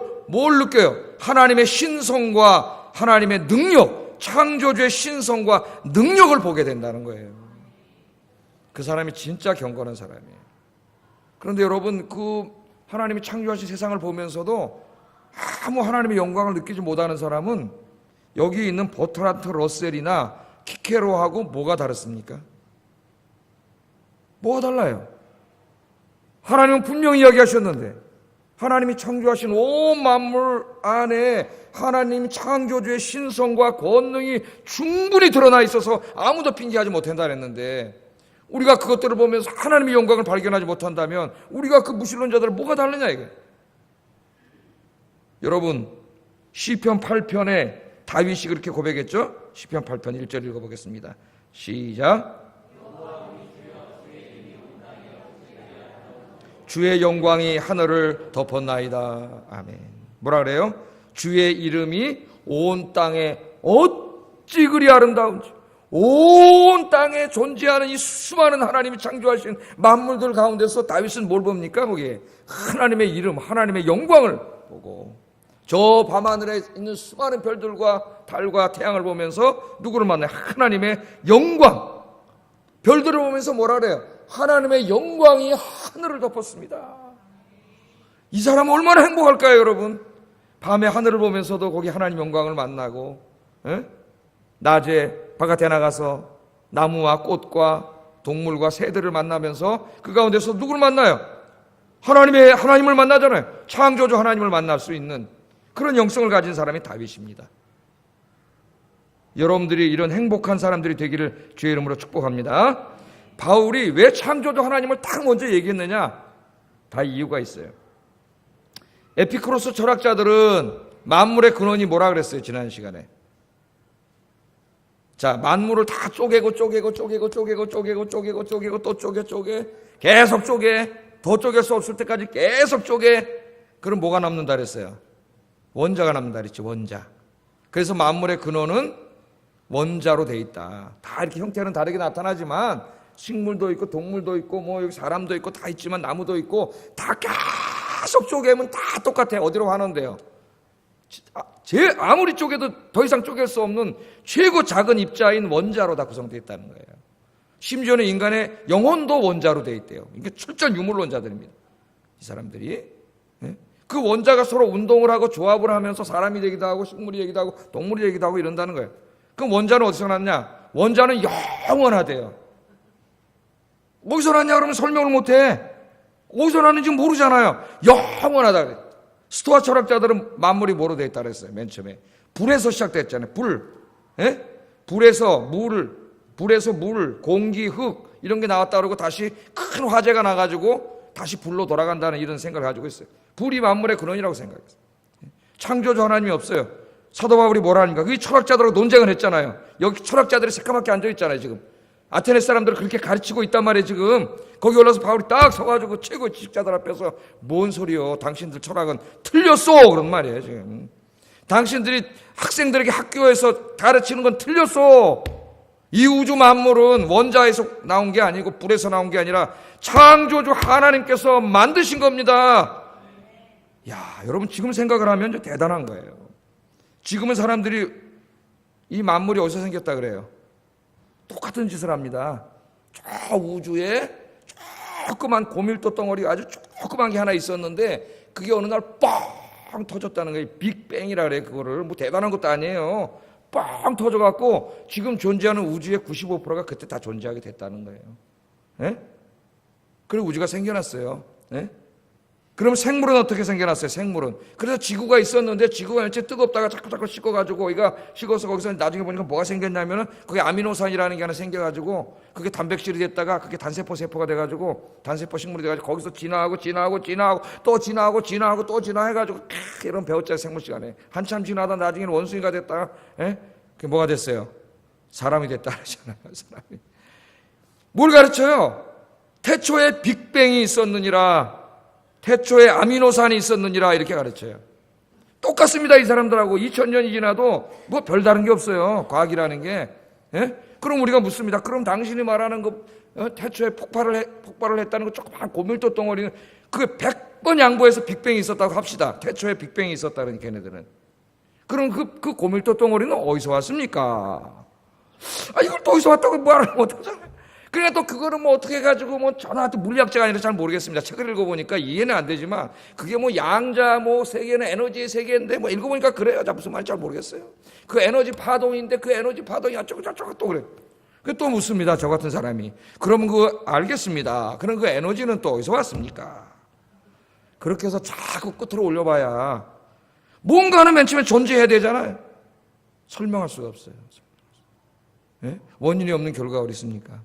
느껴요? 하나님의 신성과 하나님의 능력, 창조주의 신성과 능력을 보게 된다는 거예요. 그 사람이 진짜 경건한 사람이에요. 그런데 여러분, 그 하나님이 창조하신 세상을 보면서도 아무 하나님의 영광을 느끼지 못하는 사람은 여기 있는 버트란트 러셀이나 키케로하고 뭐가 다릅니까? 뭐가 달라요? 하나님은 분명히 이야기하셨는데 하나님이 창조하신 온 만물 안에 하나님 창조주의 신성과 권능이 충분히 드러나 있어서 아무도 핑계하지 못한다 그랬는데 우리가 그것들을 보면서 하나님의 영광을 발견하지 못한다면 우리가 그 무신론자들을 뭐가 다르냐 이게. 여러분, 시편 8편에 다윗이 그렇게 고백했죠? 시편 8편 1절 읽어보겠습니다. 시작. 주의 영광이 하늘을 덮었나이다. 아멘. 뭐라 그래요? 주의 이름이 온 땅에 어찌 그리 아름다운지. 온 땅에 존재하는 이 수많은 하나님이 창조하신 만물들 가운데서 다윗은 뭘 봅니까? 거기에 하나님의 이름, 하나님의 영광을 보고 저 밤하늘에 있는 수많은 별들과 달과 태양을 보면서 누구를 만나요? 하나님의 영광. 별들을 보면서 뭐라 그래요? 하나님의 영광이 하늘을 덮었습니다. 이 사람은 얼마나 행복할까요, 여러분? 밤에 하늘을 보면서도 거기 하나님 영광을 만나고, 낮에 바깥에 나가서 나무와 꽃과 동물과 새들을 만나면서 그 가운데서 누구를 만나요? 하나님을 만나잖아요. 창조주 하나님을 만날 수 있는 그런 영성을 가진 사람이 다윗입니다. 여러분들이 이런 행복한 사람들이 되기를 주의 이름으로 축복합니다. 바울이 왜 창조주 하나님을 딱 먼저 얘기했느냐? 다 이유가 있어요. 에피쿠로스 철학자들은 만물의 근원이 뭐라 그랬어요? 지난 시간에. 자, 만물을 다 쪼개고 또 쪼개 계속 쪼개 더 쪼갤 수 없을 때까지 계속 쪼개. 그럼 뭐가 남는다 그랬어요? 원자가 남는다 그랬죠. 원자. 그래서 만물의 근원은 원자로 돼 있다. 다 이렇게 형태는 다르게 나타나지만 식물도 있고 동물도 있고 뭐 여기 사람도 있고 다 있지만 나무도 있고 다 계속 쪼개면 다 똑같아요. 어디로 가는데요? 아무리 쪼개도 더 이상 쪼갤 수 없는 최고 작은 입자인 원자로 다 구성되어 있다는 거예요. 심지어는 인간의 영혼도 원자로 되어 있대요. 이게 철저한 유물론자들입니다. 이 사람들이. 그 원자가 서로 운동을 하고 조합을 하면서 사람이 되기도 하고 식물이 되기도 하고 동물이 되기도 하고 이런다는 거예요. 그럼 원자는 어디서 났냐? 원자는 영원하대요. 어디서 났냐 그러면 설명을 못해. 어디서 났는지 모르잖아요. 영원하다 그래. 스토아 철학자들은 만물이 뭐로 되어 있다 그랬어요. 맨 처음에 불에서 시작됐잖아요. 불에서 물, 공기, 흙 이런 게 나왔다 그러고 다시 큰 화재가 나가지고 다시 불로 돌아간다는 이런 생각을 가지고 있어요. 불이 만물의 근원이라고 생각했어요. 창조주 하나님이 없어요. 사도 바울이 뭐라 하니까 그게 철학자들하고 논쟁을 했잖아요. 여기 철학자들이 새까맣게 앉아있잖아요. 지금 아테네 사람들을 그렇게 가르치고 있단 말이에요. 지금 거기 올라서 바울이 딱 서가지고 최고의 지식자들 앞에서 뭔 소리요? 당신들 철학은 틀렸어 그런 말이에요. 지금 당신들이 학생들에게 학교에서 가르치는 건 틀렸어. 이 우주 만물은 원자에서 나온 게 아니고 불에서 나온 게 아니라 창조주 하나님께서 만드신 겁니다. 야, 여러분 지금 생각을 하면 대단한 거예요. 지금은 사람들이 이 만물이 어디서 생겼다 그래요? 똑같은 짓을 합니다. 저 우주에 조그만 고밀도 덩어리가 아주 조그만 게 하나 있었는데 그게 어느 날 뻥 터졌다는 거예요. 빅뱅이라 그래요. 그거를 뭐 대단한 것도 아니에요. 뻥 터져갖고 지금 존재하는 우주의 95%가 그때 다 존재하게 됐다는 거예요. 예? 그리고 우주가 생겨났어요. 예? 그럼 생물은 어떻게 생겨났어요? 생물은. 그래서 지구가 있었는데 지구가 전체 뜨겁다가 자꾸 식어가지고 이가 식어서 거기서 나중에 보니까 뭐가 생겼냐면은 그게 아미노산이라는 게 하나 생겨가지고 그게 단백질이 됐다가 그게 세포가 돼가지고 단세포 식물이 돼가지고 거기서 진화하고 또 진화하고 또 진화해가지고 이런 배웠잖아요. 생물 시간에. 한참 진화하다 나중에는 원숭이가 됐다가 그게 뭐가 됐어요? 사람이 됐다 그러잖아요. 사람이. 뭘 가르쳐요? 태초에 빅뱅이 있었느니라. 태초에 아미노산이 있었느니라 이렇게 가르쳐요. 똑같습니다. 이 사람들하고 2000년이 지나도 뭐 별다른 게 없어요. 과학이라는 게. 그럼 우리가 묻습니다. 그럼 당신이 말하는 거 태초에 폭발을 했다는 거 조그만 고밀도 덩어리는 그게 100번 양보해서 빅뱅이 있었다고 합시다. 태초에 빅뱅이 있었다는 걔네들은. 그럼 그 고밀도 덩어리는 어디서 왔습니까? 이걸 또 어디서 왔다고 말하면 어떡하잖아요. 그러니까 또 그거는 뭐 어떻게 해가지고 뭐 저한테 물리학자가 아니라 잘 모르겠습니다. 책을 읽어보니까 이해는 안 되지만 그게 뭐 양자 뭐 세계는 에너지의 세계인데 뭐 읽어보니까 그래요. 무슨 말인지 잘 모르겠어요. 그 에너지 파동인데 그 에너지 파동이 어쩌고 또 그래. 그 또 묻습니다. 저 같은 사람이. 그러면 그거 알겠습니다. 그럼 그 에너지는 또 어디서 왔습니까? 그렇게 해서 자꾸 끝으로 올려봐야 뭔가는 맨 처음에 존재해야 되잖아요. 설명할 수가 없어요. 원인이 없는 결과가 어디 있습니까?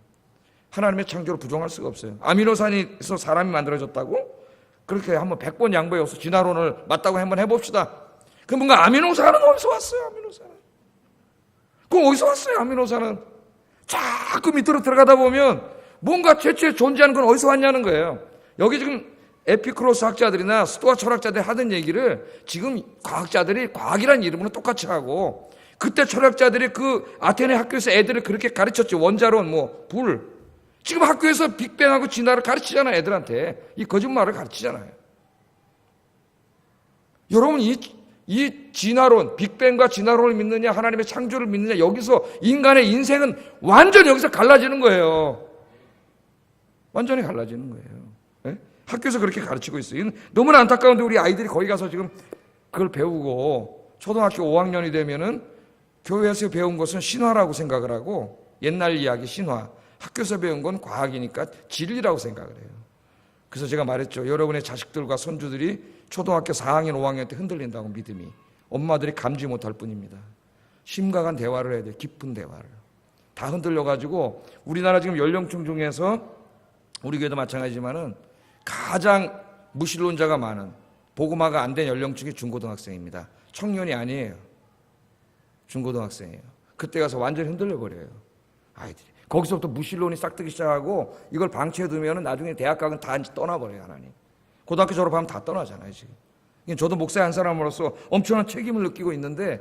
하나님의 창조를 부정할 수가 없어요. 아미노산에서 사람이 만들어졌다고? 그렇게 한번 100번 양보해서 진화론을 맞다고 한번 해봅시다. 그 뭔가 아미노산은 어디서 왔어요? 아미노산은. 그럼 어디서 왔어요? 아미노산은. 자꾸 밑으로 들어가다 보면 뭔가 최초에 존재하는 건 어디서 왔냐는 거예요. 여기 지금 에피크로스 학자들이나 스토아 철학자들이 하던 얘기를 지금 과학자들이 과학이라는 이름으로 똑같이 하고 그때 철학자들이 그 아테네 학교에서 애들을 그렇게 가르쳤죠. 원자론, 불. 지금 학교에서 빅뱅하고 진화를 가르치잖아요. 애들한테. 이 거짓말을 가르치잖아요. 여러분 이 진화론, 빅뱅과 진화론을 믿느냐 하나님의 창조를 믿느냐 여기서 인간의 인생은 완전히 여기서 갈라지는 거예요. 완전히 갈라지는 거예요. 학교에서 그렇게 가르치고 있어요. 너무나 안타까운데 우리 아이들이 거기 가서 지금 그걸 배우고 초등학교 5학년이 되면은 교회에서 배운 것은 신화라고 생각을 하고 옛날 이야기 신화. 학교에서 배운 건 과학이니까 진리라고 생각을 해요. 그래서 제가 말했죠. 여러분의 자식들과 손주들이 초등학교 4학년, 5학년 때 흔들린다고 믿음이. 엄마들이 감지 못할 뿐입니다. 심각한 대화를 해야 돼요. 깊은 대화를. 다 흔들려가지고 우리나라 지금 연령층 중에서 우리 교회도 마찬가지지만은 가장 무신론자가 많은 복음화가 안 된 연령층이 중고등학생입니다. 청년이 아니에요. 중고등학생이에요. 그때 가서 완전히 흔들려 버려요. 아이들이. 거기서부터 무신론이 싹트기 시작하고 이걸 방치해두면 나중에 대학 가면 다 떠나버려요. 하나님. 고등학교 졸업하면 다 떠나잖아요. 지금. 저도 목사의 한 사람으로서 엄청난 책임을 느끼고 있는데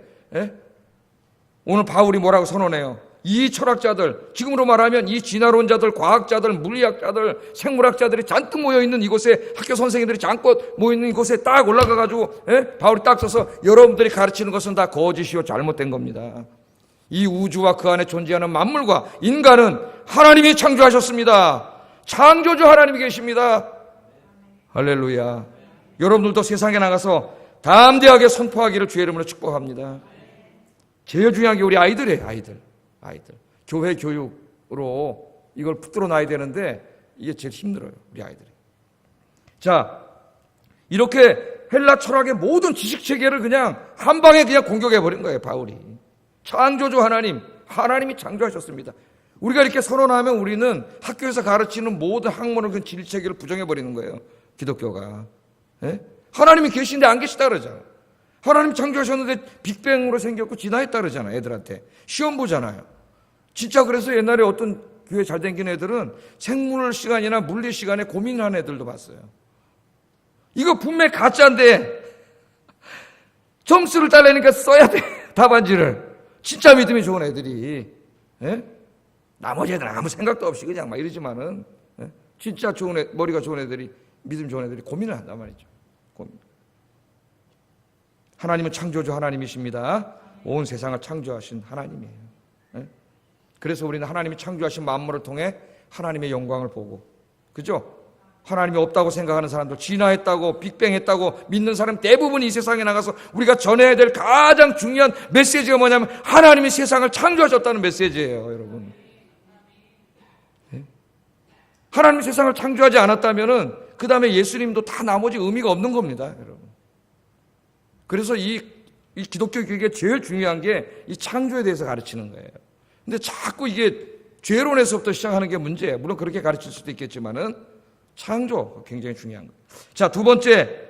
오늘 바울이 뭐라고 선언해요? 이 철학자들, 지금으로 말하면 이 진화론자들, 과학자들, 물리학자들, 생물학자들이 잔뜩 모여있는 이곳에 학교 선생님들이 잠깐 모여있는 이곳에 딱 올라가가지고 바울이 딱 서서 여러분들이 가르치는 것은 다 거짓이요 잘못된 겁니다. 이 우주와 그 안에 존재하는 만물과 인간은 하나님이 창조하셨습니다. 창조주 하나님이 계십니다. 할렐루야. 여러분들도 세상에 나가서 담대하게 선포하기를 주의 이름으로 축복합니다. 제일 중요한 게 우리 아이들이에요. 아이들. 교회 교육으로 이걸 붙들어 놔야 되는데 이게 제일 힘들어요. 우리 아이들이. 자, 이렇게 헬라 철학의 모든 지식 체계를 그냥 한 방에 그냥 공격해 버린 거예요. 바울이. 창조주 하나님이 창조하셨습니다. 우리가 이렇게 선언하면 우리는 학교에서 가르치는 모든 학문을 그 진리체계를 부정해 버리는 거예요. 기독교가. 하나님이 계신데 안 계시다 그러잖아요. 하나님 창조하셨는데 빅뱅으로 생겼고 진화했다 그러잖아요. 애들한테. 시험 보잖아요. 진짜 그래서 옛날에 어떤 교회 잘 댕긴 애들은 생물 시간이나 물리 시간에 고민하는 애들도 봤어요. 이거 분명히 가짜인데 점수를 따려니까 써야 돼. 답안지를. 진짜 믿음이 좋은 애들이. 나머지 애들은 아무 생각도 없이 그냥 막 이러지만은 진짜 좋은 머리가 좋은 애들이 믿음 좋은 애들이 고민을 한단 말이죠. 고민. 하나님은 창조주 하나님이십니다. 온 세상을 창조하신 하나님이에요. 그래서 우리는 하나님이 창조하신 만물을 통해 하나님의 영광을 보고, 그죠? 하나님이 없다고 생각하는 사람들, 진화했다고, 빅뱅했다고 믿는 사람 대부분 이 세상에 나가서 우리가 전해야 될 가장 중요한 메시지가 뭐냐면 하나님이 세상을 창조하셨다는 메시지예요, 여러분. 하나님이 세상을 창조하지 않았다면은 그 다음에 예수님도 다 나머지 의미가 없는 겁니다, 여러분. 그래서 이 기독교 교육에 제일 중요한 게 이 창조에 대해서 가르치는 거예요. 근데 자꾸 이게 죄론에서부터 시작하는 게 문제예요. 물론 그렇게 가르칠 수도 있겠지만은 창조 굉장히 중요한 거예요. 자, 두 번째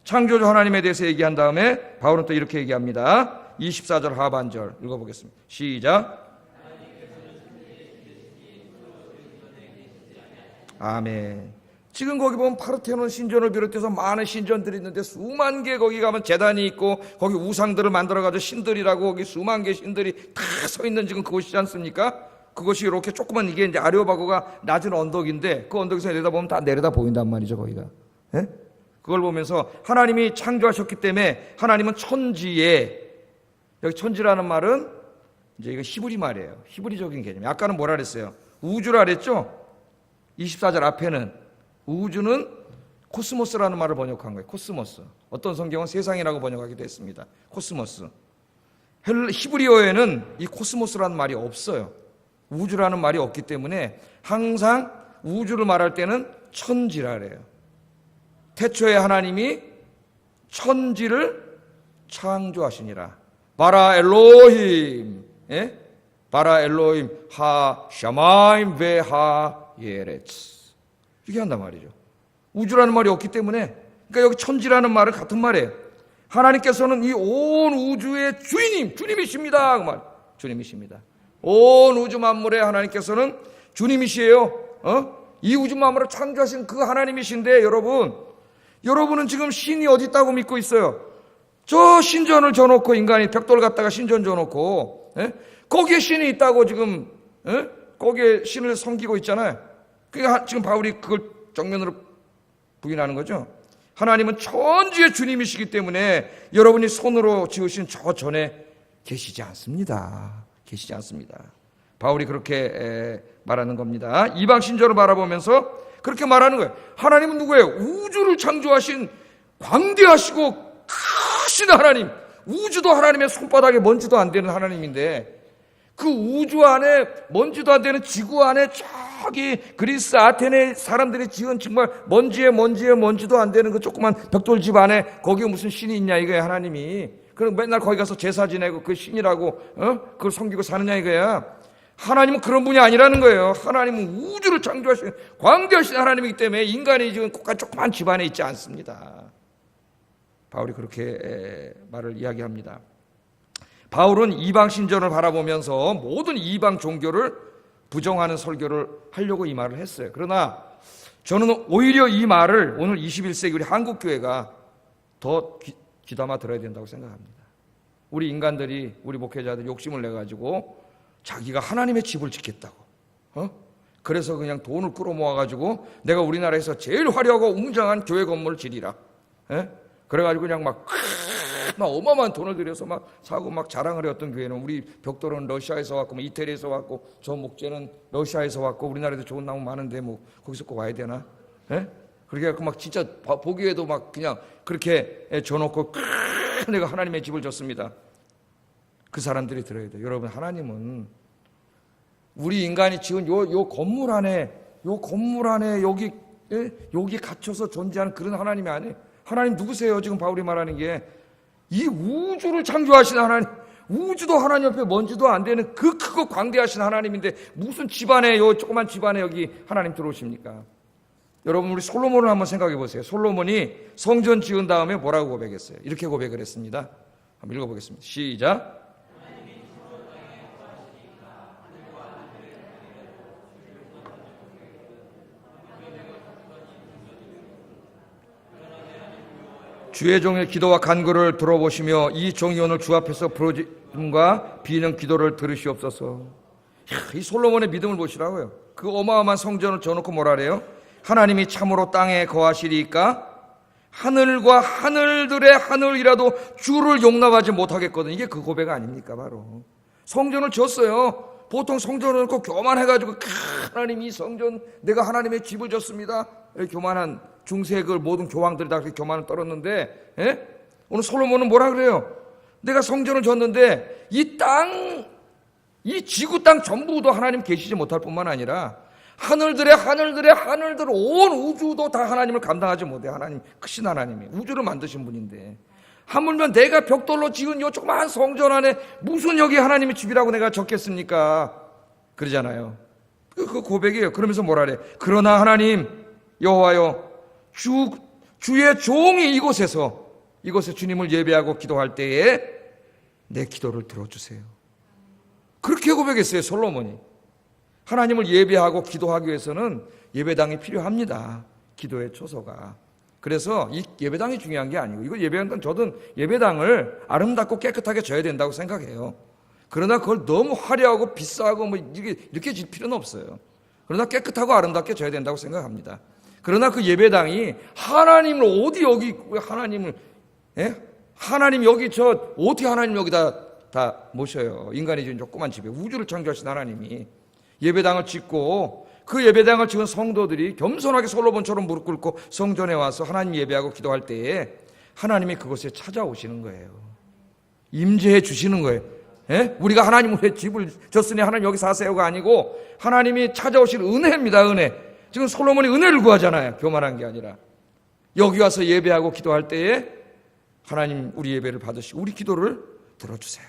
창조주 하나님에 대해서 얘기한 다음에 바울은 또 이렇게 얘기합니다. 24절 하반절 읽어보겠습니다. 시작. 아멘. 지금 거기 보면 파르테논 신전을 비롯해서 많은 신전들이 있는데 수만 개 거기 가면 제단이 있고 거기 우상들을 만들어가지고 신들이라고 거기 수만 개 신들이 다 서 있는 지금 그곳이지 않습니까? 그것이 이렇게 조그만 이게 이제 아레오바고가 낮은 언덕인데 그 언덕에서 내려다보면 다 내려다 보인단 말이죠, 거기가. 예? 그걸 보면서 하나님이 창조하셨기 때문에 하나님은 천지에, 여기 천지라는 말은 이제 이거 히브리 말이에요. 히브리적인 개념. 아까는 뭐라 그랬어요? 우주라 그랬죠? 24절 앞에는 우주는 코스모스라는 말을 번역한 거예요. 코스모스. 어떤 성경은 세상이라고 번역하기도 했습니다. 코스모스. 히브리어에는 이 코스모스라는 말이 없어요. 우주라는 말이 없기 때문에 항상 우주를 말할 때는 천지라 그래요. 태초에 하나님이 천지를 창조하시니라. 바라 엘로힘, 예? 바라 엘로힘 하 샤마임 베하 예레츠. 이렇게 한단 말이죠. 우주라는 말이 없기 때문에, 그러니까 여기 천지라는 말은 같은 말이에요. 하나님께서는 이 온 우주의 주님이십니다. 그 말, 주님이십니다. 온 우주 만물의 하나님께서는 주님이시에요. 이 우주 만물을 창조하신 그 하나님이신데 여러분은 지금 신이 어디 있다고 믿고 있어요? 저 신전을 져놓고 인간이 벽돌 갖다가 신전 져놓고 거기에 신이 있다고 지금 거기에 신을 섬기고 있잖아요. 그러니까 지금 바울이 그걸 정면으로 부인하는 거죠. 하나님은 천지의 주님이시기 때문에 여러분이 손으로 지으신 저 전에 계시지 않습니다. 계시지 않습니다. 바울이 그렇게 말하는 겁니다. 이방 신전을 바라보면서 그렇게 말하는 거예요. 하나님은 누구예요? 우주를 창조하신 광대하시고 크신 하나님, 우주도 하나님의 손바닥에 먼지도 안 되는 하나님인데 그 우주 안에 먼지도 안 되는 지구 안에 저기 그리스 아테네 사람들이 지은 정말 먼지에 먼지도 안 되는 그 조그만 벽돌집 안에 거기에 무슨 신이 있냐 이거야. 하나님이 그럼 맨날 거기 가서 제사 지내고 그 신이라고 그걸 섬기고 사느냐 이거야. 하나님은 그런 분이 아니라는 거예요. 하나님은 우주를 창조하신 광대하신 하나님이기 때문에 인간이 지금 조그만 집 안에 있지 않습니다. 바울이 그렇게 말을 이야기합니다. 바울은 이방 신전을 바라보면서 모든 이방 종교를 부정하는 설교를 하려고 이 말을 했어요. 그러나 저는 오히려 이 말을 오늘 21세기 우리 한국교회가 더 귀담아 들어야 된다고 생각합니다. 우리 인간들이, 우리 목회자들 욕심을 내가지고 자기가 하나님의 집을 짓겠다고 그래서 그냥 돈을 끌어모아가지고 내가 우리나라에서 제일 화려하고 웅장한 교회 건물을 지리라. 그래가지고 그냥 막 어마어마한 돈을 들여서 막 사고 막 자랑을 해왔던 교회는 우리 벽돌은 러시아에서 왔고 뭐 이태리에서 왔고 저 목재는 러시아에서 왔고 우리나라에도 좋은 나무 많은데 뭐 거기서 꼭 와야 되나? 그렇게 해갖고 막 진짜 보기에도 막 그냥 그렇게 줘놓고 내가 하나님의 집을 졌습니다. 그 사람들이 들어야 돼요. 여러분, 하나님은 우리 인간이 지은 요 건물 안에 여기 갇혀서 존재하는 그런 하나님이 아니에요. 하나님 누구세요? 지금 바울이 말하는 게 이 우주를 창조하신 하나님, 우주도 하나님 옆에 먼지도 안 되는 그 크고 광대하신 하나님인데 무슨 집안에 요 조그만 집안에 여기 하나님 들어오십니까? 여러분, 우리 솔로몬을 한번 생각해 보세요. 솔로몬이 성전 지은 다음에 뭐라고 고백했어요? 이렇게 고백을 했습니다. 한번 읽어보겠습니다. 시작. 주의 종의 기도와 간구를 들어보시며 이 종이 오늘 주 앞에서 부르짖음과 비는 기도를 들으시옵소서. 이 솔로몬의 믿음을 보시라고요. 그 어마어마한 성전을 져놓고 뭐라 그래요? 하나님이 참으로 땅에 거하시리까 하늘과 하늘들의 하늘이라도 주를 용납하지 못하겠거든. 이게 그 고백 아닙니까? 바로 성전을 졌어요. 보통 성전을 놓고 교만해가지고 하나님 이 성전 내가 하나님의 집을 졌습니다. 교만한 중세그 모든 교황들이 다 그렇게 교만을 떨었는데 오늘 솔로몬은 뭐라 그래요? 내가 성전을 졌는데 이 지구 땅 전부도 하나님 계시지 못할 뿐만 아니라 하늘들 온 우주도 다 하나님을 감당하지 못해. 하나님, 크신 하나님이 우주를 만드신 분인데, 하물며 내가 벽돌로 지은 요 조그마한 성전 안에 무슨 여기 하나님의 집이라고 내가 적겠습니까? 그러잖아요. 그 고백이에요. 그러면서 뭐라 그래? 그러나 하나님 여호와여, 주의 종이 이곳에 주님을 예배하고 기도할 때에 내 기도를 들어주세요. 그렇게 고백했어요, 솔로몬이. 하나님을 예배하고 기도하기 위해서는 예배당이 필요합니다. 기도의 초소가. 그래서 이 예배당이 중요한 게 아니고, 이거 예배당, 저는 예배당을 아름답고 깨끗하게 져야 된다고 생각해요. 그러나 그걸 너무 화려하고 비싸고 뭐 이렇게 질 필요는 없어요. 그러나 깨끗하고 아름답게 져야 된다고 생각합니다. 그러나 그 예배당이 하나님을 어디 여기 하나님을, 하나님 여기 어떻게 하나님 여기다 다 모셔요. 인간이 지은 조그만 집에 우주를 창조하신 하나님이 예배당을 짓고, 그 예배당을 지은 성도들이 겸손하게 솔로몬처럼 무릎 꿇고 성전에 와서 하나님 예배하고 기도할 때에 하나님이 그곳에 찾아오시는 거예요. 임재해 주시는 거예요. 우리가 하나님의 집을 졌으니 하나님 여기 사세요가 아니고 하나님이 찾아오실 은혜입니다. 은혜. 지금 솔로몬이 은혜를 구하잖아요. 교만한 게 아니라. 여기 와서 예배하고 기도할 때에 하나님 우리 예배를 받으시고 우리 기도를 들어주세요.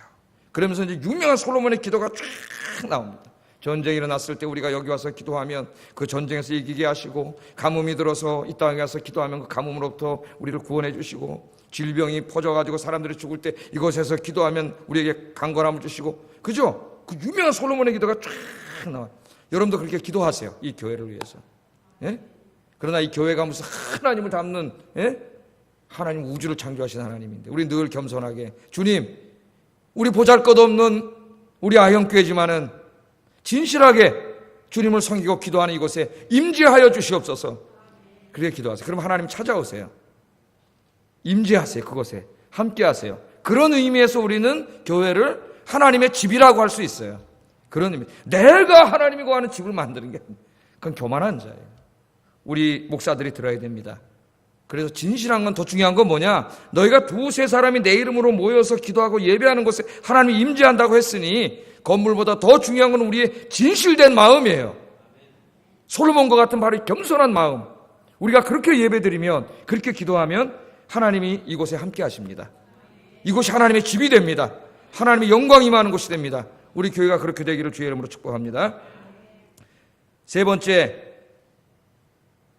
그러면서 이제 유명한 솔로몬의 기도가 쫙 나옵니다. 전쟁이 일어났을 때 우리가 여기 와서 기도하면 그 전쟁에서 이기게 하시고, 가뭄이 들어서 이 땅에 와서 기도하면 그 가뭄으로부터 우리를 구원해 주시고, 질병이 퍼져가지고 사람들이 죽을 때 이곳에서 기도하면 우리에게 강건함을 주시고, 그죠? 그 유명한 솔로몬의 기도가 쫙 나와요. 여러분도 그렇게 기도하세요. 이 교회를 위해서. 그러나 이 교회가 무슨 하나님을 담는, 하나님 우주를 창조하신 하나님인데 우리 늘 겸손하게, 주님, 우리 보잘것없는 우리 아형교회지만은 진실하게 주님을 섬기고 기도하는 이곳에 임재하여 주시옵소서. 그렇게 기도하세요. 그럼 하나님 찾아오세요. 임재하세요. 그곳에 함께하세요. 그런 의미에서 우리는 교회를 하나님의 집이라고 할 수 있어요. 그런 의미. 내가 하나님이 구하는 집을 만드는 게, 그건 교만한 자예요. 우리 목사들이 들어야 됩니다. 그래서 진실한 건, 더 중요한 건 뭐냐? 너희가 두세 사람이 내 이름으로 모여서 기도하고 예배하는 곳에 하나님이 임재한다고 했으니 건물보다 더 중요한 건 우리의 진실된 마음이에요. 솔로몬과 같은 바로 겸손한 마음. 우리가 그렇게 예배드리면, 그렇게 기도하면 하나님이 이곳에 함께 하십니다. 이곳이 하나님의 집이 됩니다. 하나님의 영광이 임하는 곳이 됩니다. 우리 교회가 그렇게 되기를 주의 이름으로 축복합니다. 세 번째,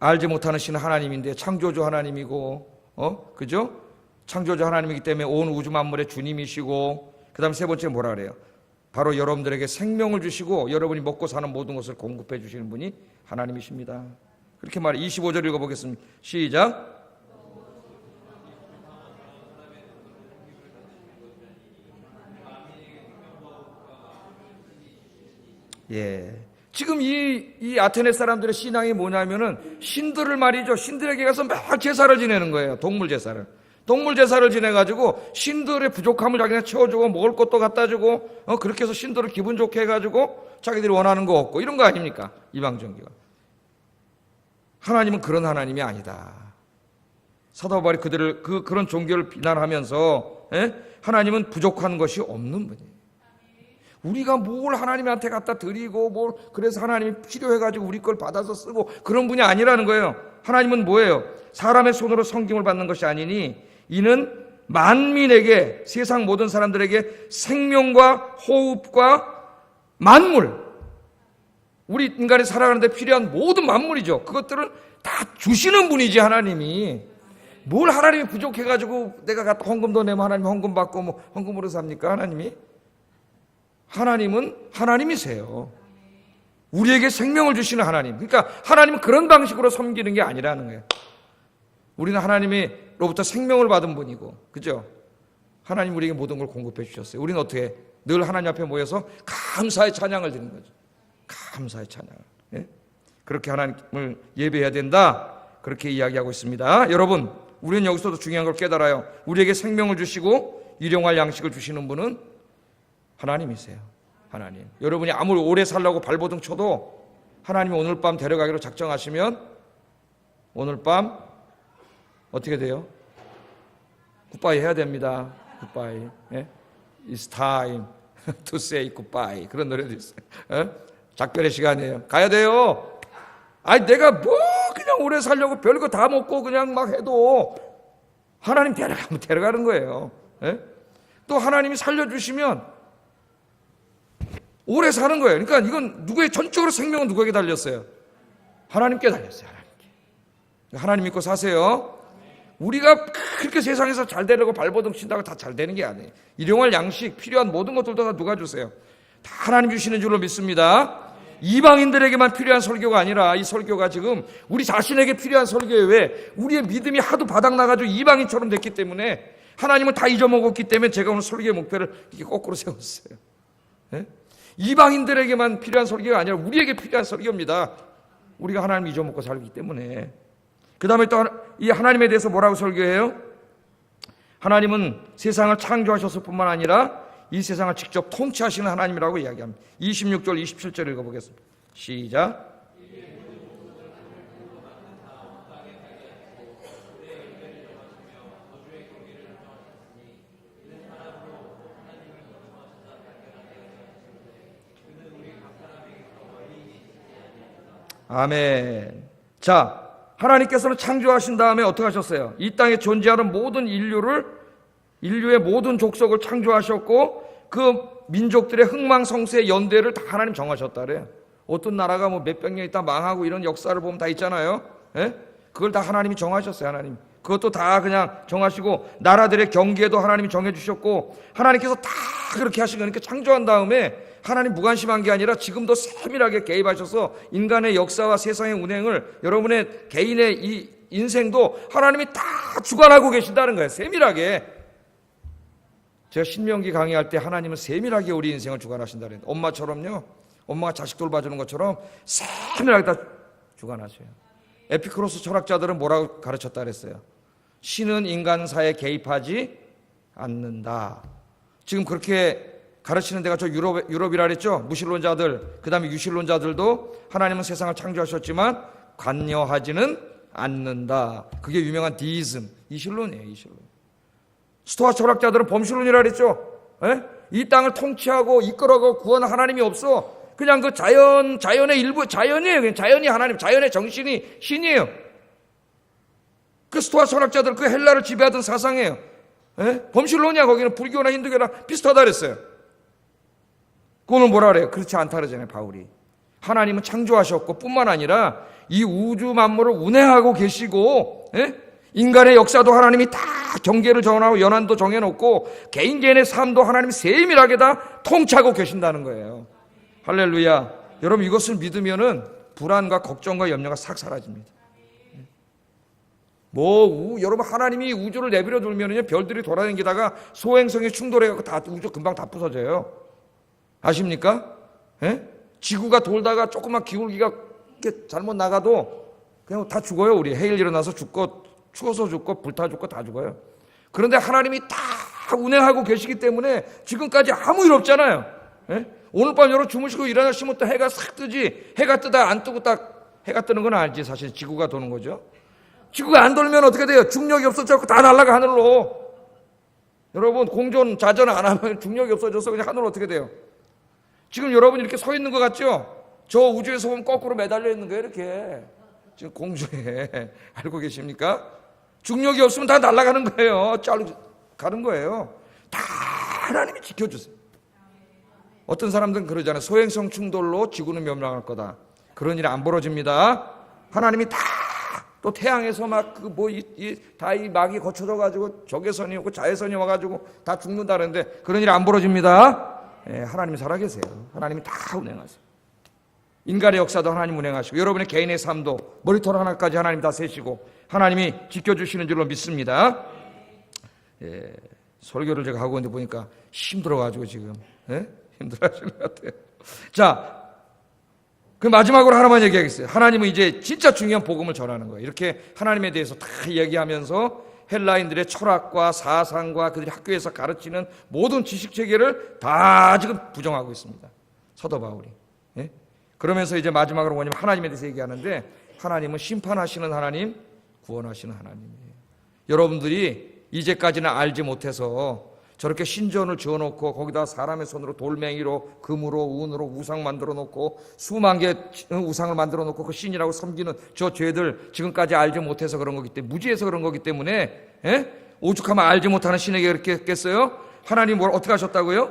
알지 못하는 신은 하나님인데 창조주 하나님이고, 그죠? 창조주 하나님이기 때문에 온 우주 만물의 주님이시고, 그 다음에 세 번째 뭐라 그래요? 바로 여러분들에게 생명을 주시고 여러분이 먹고 사는 모든 것을 공급해 주시는 분이 하나님이십니다. 그렇게 말해. 25절 읽어보겠습니다. 시작. 지금 이 아테네 사람들의 신앙이 뭐냐면은 신들을 말이죠. 신들에게 가서 막 제사를 지내는 거예요. 동물 제사를 지내가지고 신들의 부족함을 자기가 채워주고 먹을 것도 갖다 주고, 그렇게 해서 신들을 기분 좋게 해가지고 자기들이 원하는 거 얻고, 이런 거 아닙니까? 이방 종교가. 하나님은 그런 하나님이 아니다. 사도 바울이 그런 종교를 비난하면서, 하나님은 부족한 것이 없는 분이에요. 우리가 뭘 하나님한테 갖다 드리고 그래서 하나님이 필요해가지고 우리 걸 받아서 쓰고 그런 분이 아니라는 거예요. 하나님은 뭐예요? 사람의 손으로 섬김을 받는 것이 아니니 이는 만민에게, 세상 모든 사람들에게 생명과 호흡과 만물, 우리 인간이 살아가는데 필요한 모든 만물이죠. 그것들을 다 주시는 분이지. 하나님이 뭘 하나님이 부족해가지고 내가 갖다 헌금도 내면 하나님 헌금 받고 헌금으로 삽니까? 하나님은 하나님이세요. 우리에게 생명을 주시는 하나님. 그러니까 하나님은 그런 방식으로 섬기는 게 아니라는 거예요. 우리는 하나님으로부터 생명을 받은 분이고, 그죠? 하나님 우리에게 모든 걸 공급해 주셨어요. 우리는 어떻게? 늘 하나님 앞에 모여서 감사의 찬양을 드리는 거죠. 감사의 찬양. 그렇게 하나님을 예배해야 된다. 그렇게 이야기하고 있습니다. 여러분, 우리는 여기서도 중요한 걸 깨달아요. 우리에게 생명을 주시고 일용할 양식을 주시는 분은 하나님이세요. 하나님. 여러분이 아무리 오래 살라고 발버둥 쳐도 하나님이 오늘 밤 데려가기로 작정하시면 오늘 밤 어떻게 돼요? 굿바이 해야 됩니다. 굿바이. It's time to say goodbye. 그런 노래도 있어요. 작별의 시간이에요. 가야 돼요. 아니 내가 뭐 그냥 오래 살려고 별거 다 먹고 그냥 막 해도 하나님 데려가면 데려가는 거예요. 예? 또 하나님이 살려주시면 오래 사는 거예요. 그러니까 이건 누구의 전적으로 생명은 누구에게 달렸어요? 하나님께 달렸어요. 하나님 믿고 사세요. 우리가 그렇게 세상에서 잘 되려고 발버둥 친다고 다 잘 되는 게 아니에요. 일용할 양식, 필요한 모든 것들도 다 누가 주세요? 다 하나님 주시는 줄로 믿습니다. 이방인들에게만 필요한 설교가 아니라 이 설교가 지금 우리 자신에게 필요한 설교예요. 왜? 우리의 믿음이 하도 바닥나가지고 이방인처럼 됐기 때문에, 하나님을 다 잊어먹었기 때문에 제가 오늘 설교의 목표를 이렇게 거꾸로 세웠어요. 네? 이방인들에게만 필요한 설교가 아니라 우리에게 필요한 설교입니다. 우리가 하나님을 잊어먹고 살기 때문에. 그 다음에 또 이 하나님에 대해서 뭐라고 설교해요? 하나님은 세상을 창조하셨을 뿐만 아니라 이 세상을 직접 통치하시는 하나님이라고 이야기합니다. 26절 27절 읽어보겠습니다. 시작. 아멘. 자, 하나님께서는 창조하신 다음에 어떻게 하셨어요? 이 땅에 존재하는 모든 인류의 모든 족속을 창조하셨고 그 민족들의 흥망성쇠의 연대를 다 하나님 정하셨다 그래요. 어떤 나라가 뭐 몇백 년 있다 망하고 이런 역사를 보면 다 있잖아요. 예? 그걸 다 하나님이 정하셨어요. 하나님. 그것도 다 그냥 정하시고 나라들의 경계도 하나님이 정해주셨고 하나님께서 다 그렇게 하신 거니까 창조한 다음에 하나님 무관심한 게 아니라 지금도 세밀하게 개입하셔서 인간의 역사와 세상의 운행을 여러분의 개인의 이 인생도 하나님이 다 주관하고 계신다는 거예요. 세밀하게. 제가 신명기 강의할 때 하나님은 세밀하게 우리 인생을 주관하신다는 거예요. 엄마처럼요. 엄마가 자식 돌봐주는 것처럼 세밀하게 다 주관하셔요. 에피크로스 철학자들은 뭐라고 가르쳤다 그랬어요? 신은 인간사에 개입하지 않는다. 지금 그렇게 가르치는 데가 저 유럽이라 그랬죠? 무신론자들, 그 다음에 유신론자들도 하나님은 세상을 창조하셨지만 관여하지는 않는다. 그게 유명한 디이즘, 이신론이에요. 이신론. 스토아 철학자들은 범신론이라 그랬죠? 에? 이 땅을 통치하고 이끌어가고 구원한 하나님이 없어. 그냥 그 자연의 일부, 자연이에요. 그냥 자연이 하나님, 자연의 정신이 신이에요. 그 스토아 철학자들, 그 헬라를 지배하던 사상이에요. 에? 범신론이야. 거기는 불교나 힌두교랑 비슷하다 그랬어요. 그거는 뭐라 그래요? 그렇지 않다 그러잖아요, 바울이. 하나님은 창조하셨고 뿐만 아니라 이 우주 만물을 운행하고 계시고, 에? 인간의 역사도 하나님이 다 경계를 정하고 연한도 정해놓고 개인의 삶도 하나님이 세밀하게 다 통치하고 계신다는 거예요. 할렐루야. 여러분 이것을 믿으면은 불안과 걱정과 염려가 싹 사라집니다. 여러분 하나님이 우주를 내버려 두면은요, 별들이 돌아다니다가 소행성이 충돌해갖고 다 우주 금방 다 부서져요. 아십니까? 예? 지구가 돌다가 조금만 기울기가 이렇게 잘못 나가도 그냥 다 죽어요. 우리 해일 일어나서 죽고 추워서 죽고 불타 죽고 다 죽어요. 그런데 하나님이 다 운행하고 계시기 때문에 지금까지 아무 일 없잖아요. 예? 오늘 밤 여러분 주무시고 일어나시면 또 해가 싹 뜨지. 해가 뜨다 안 뜨고 딱 해가 뜨는 건 알지. 사실 지구가 도는 거죠. 지구가 안 돌면 어떻게 돼요? 중력이 없어져서 다 날아가 하늘로. 여러분 공존 자전 안 하면 중력이 없어져서 그냥 하늘로 어떻게 돼요? 지금 여러분 이렇게 서 있는 것 같죠? 저 우주에서 보면 거꾸로 매달려 있는 거예요. 이렇게 지금 공중에. 알고 계십니까? 중력이 없으면 다 날아가는 거예요. 짤 가는 거예요. 다 하나님이 지켜주세요. 어떤 사람들은 그러잖아요. 소행성 충돌로 지구는 멸망할 거다. 그런 일이 안 벌어집니다. 하나님이 다 또 태양에서 막 다 이 막이 거쳐져 가지고 적외선이 오고 자외선이 와가지고 다 죽는다는데 그런 일이 안 벌어집니다. 예, 하나님이 살아계세요. 하나님이 다 운행하세요. 인간의 역사도 하나님 운행하시고 여러분의 개인의 삶도 머리털 하나까지 하나님 다 세시고 하나님이 지켜주시는 줄로 믿습니다. 예, 설교를 제가 하고 있는데 보니까 힘들어가지고 지금 힘들어하시는 것 같아요. 자, 그 마지막으로 하나만 얘기하겠어요. 하나님은 이제 진짜 중요한 복음을 전하는 거예요. 이렇게 하나님에 대해서 다 얘기하면서 헬라인들의 철학과 사상과 그들이 학교에서 가르치는 모든 지식체계를 다 지금 부정하고 있습니다. 사도 바울이. 예? 그러면서 이제 마지막으로 뭐냐면 하나님에 대해서 얘기하는데 하나님은 심판하시는 하나님, 구원하시는 하나님이에요. 여러분들이 이제까지는 알지 못해서 저렇게 신전을 지어놓고 거기다 사람의 손으로 돌멩이로 금으로 은으로 우상 만들어 놓고 수만 개 우상을 만들어 놓고 그 신이라고 섬기는 저 죄들 지금까지 알지 못해서 그런 거기 때문에, 무지해서 그런 거기 때문에, 오죽하면 알지 못하는 신에게 그렇게 했겠어요? 하나님 뭘 어떻게 하셨다고요?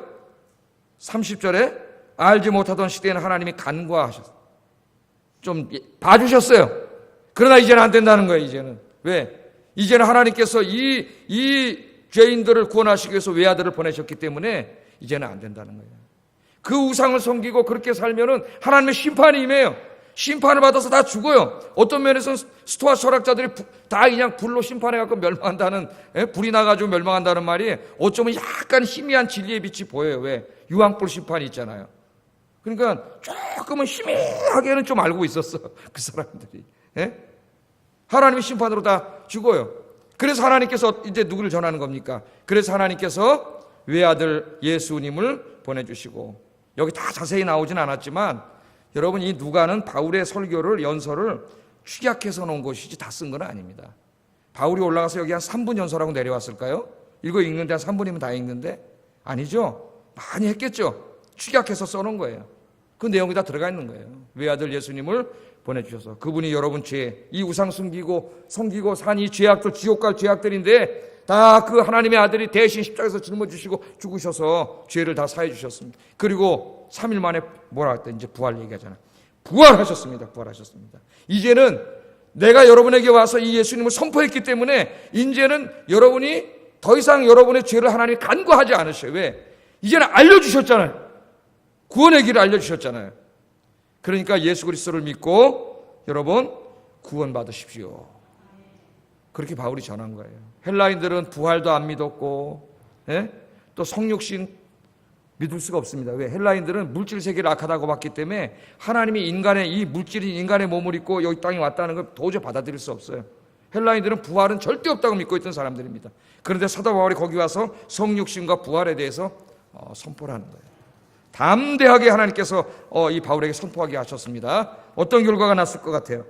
30절에 알지 못하던 시대에는 하나님이 간과하셨어요. 좀 봐주셨어요. 그러나 이제는 안 된다는 거예요. 이제는 왜? 이제는 하나님께서 이 죄인들을 구원하시기 위해서 외아들을 보내셨기 때문에 이제는 안 된다는 거예요. 그 우상을 섬기고 그렇게 살면은 하나님의 심판이 임해요. 심판을 받아서 다 죽어요. 어떤 면에서는 스토아 철학자들이 다 그냥 불로 심판해갖고 멸망한다는, 불이 나가지고 멸망한다는 말이 어쩌면 약간 희미한 진리의 빛이 보여요. 왜? 유황불 심판이 있잖아요. 그러니까 조금은 희미하게는 좀 알고 있었어. 그 사람들이. 하나님의 심판으로 다 죽어요. 그래서 하나님께서 이제 누구를 전하는 겁니까? 그래서 하나님께서 외아들 예수님을 보내주시고, 여기 다 자세히 나오진 않았지만 여러분, 이 누가는 바울의 설교를 연설을 축약해서 놓은 것이지 다 쓴 건 아닙니다. 바울이 올라가서 여기 한 3분 연설하고 내려왔을까요? 이거 읽는데 한 3분이면 다 읽는데? 아니죠. 많이 했겠죠. 축약해서 써놓은 거예요. 그 내용이 다 들어가 있는 거예요. 외아들 예수님을 보내주셔서 그분이 여러분 죄, 이 우상 섬기고 산 이 죄악들, 지옥 갈 죄악들인데 다 그 하나님의 아들이 대신 십자가에서 짊어지시고 죽으셔서 죄를 다 사해 주셨습니다. 그리고 3일 만에 뭐라 할때 이제 부활 얘기하잖아요. 부활하셨습니다. 부활하셨습니다. 이제는 내가 여러분에게 와서 이 예수님을 선포했기 때문에 이제는 여러분이 더 이상 여러분의 죄를 하나님이 간과하지 않으셔요. 왜? 이제는 알려주셨잖아요. 구원의 길을 알려주셨잖아요. 그러니까 예수 그리스도를 믿고 여러분 구원받으십시오. 그렇게 바울이 전한 거예요. 헬라인들은 부활도 안 믿었고, 또 성육신 믿을 수가 없습니다. 왜? 헬라인들은 물질 세계를 악하다고 봤기 때문에 하나님이 인간의 이 물질인 인간의 몸을 입고 여기 땅에 왔다는 걸 도저히 받아들일 수 없어요. 헬라인들은 부활은 절대 없다고 믿고 있던 사람들입니다. 그런데 사도 바울이 거기 와서 성육신과 부활에 대해서 선포를 하는 거예요. 담대하게 하나님께서 이 바울에게 선포하게 하셨습니다. 어떤 결과가 났을 것 같아요?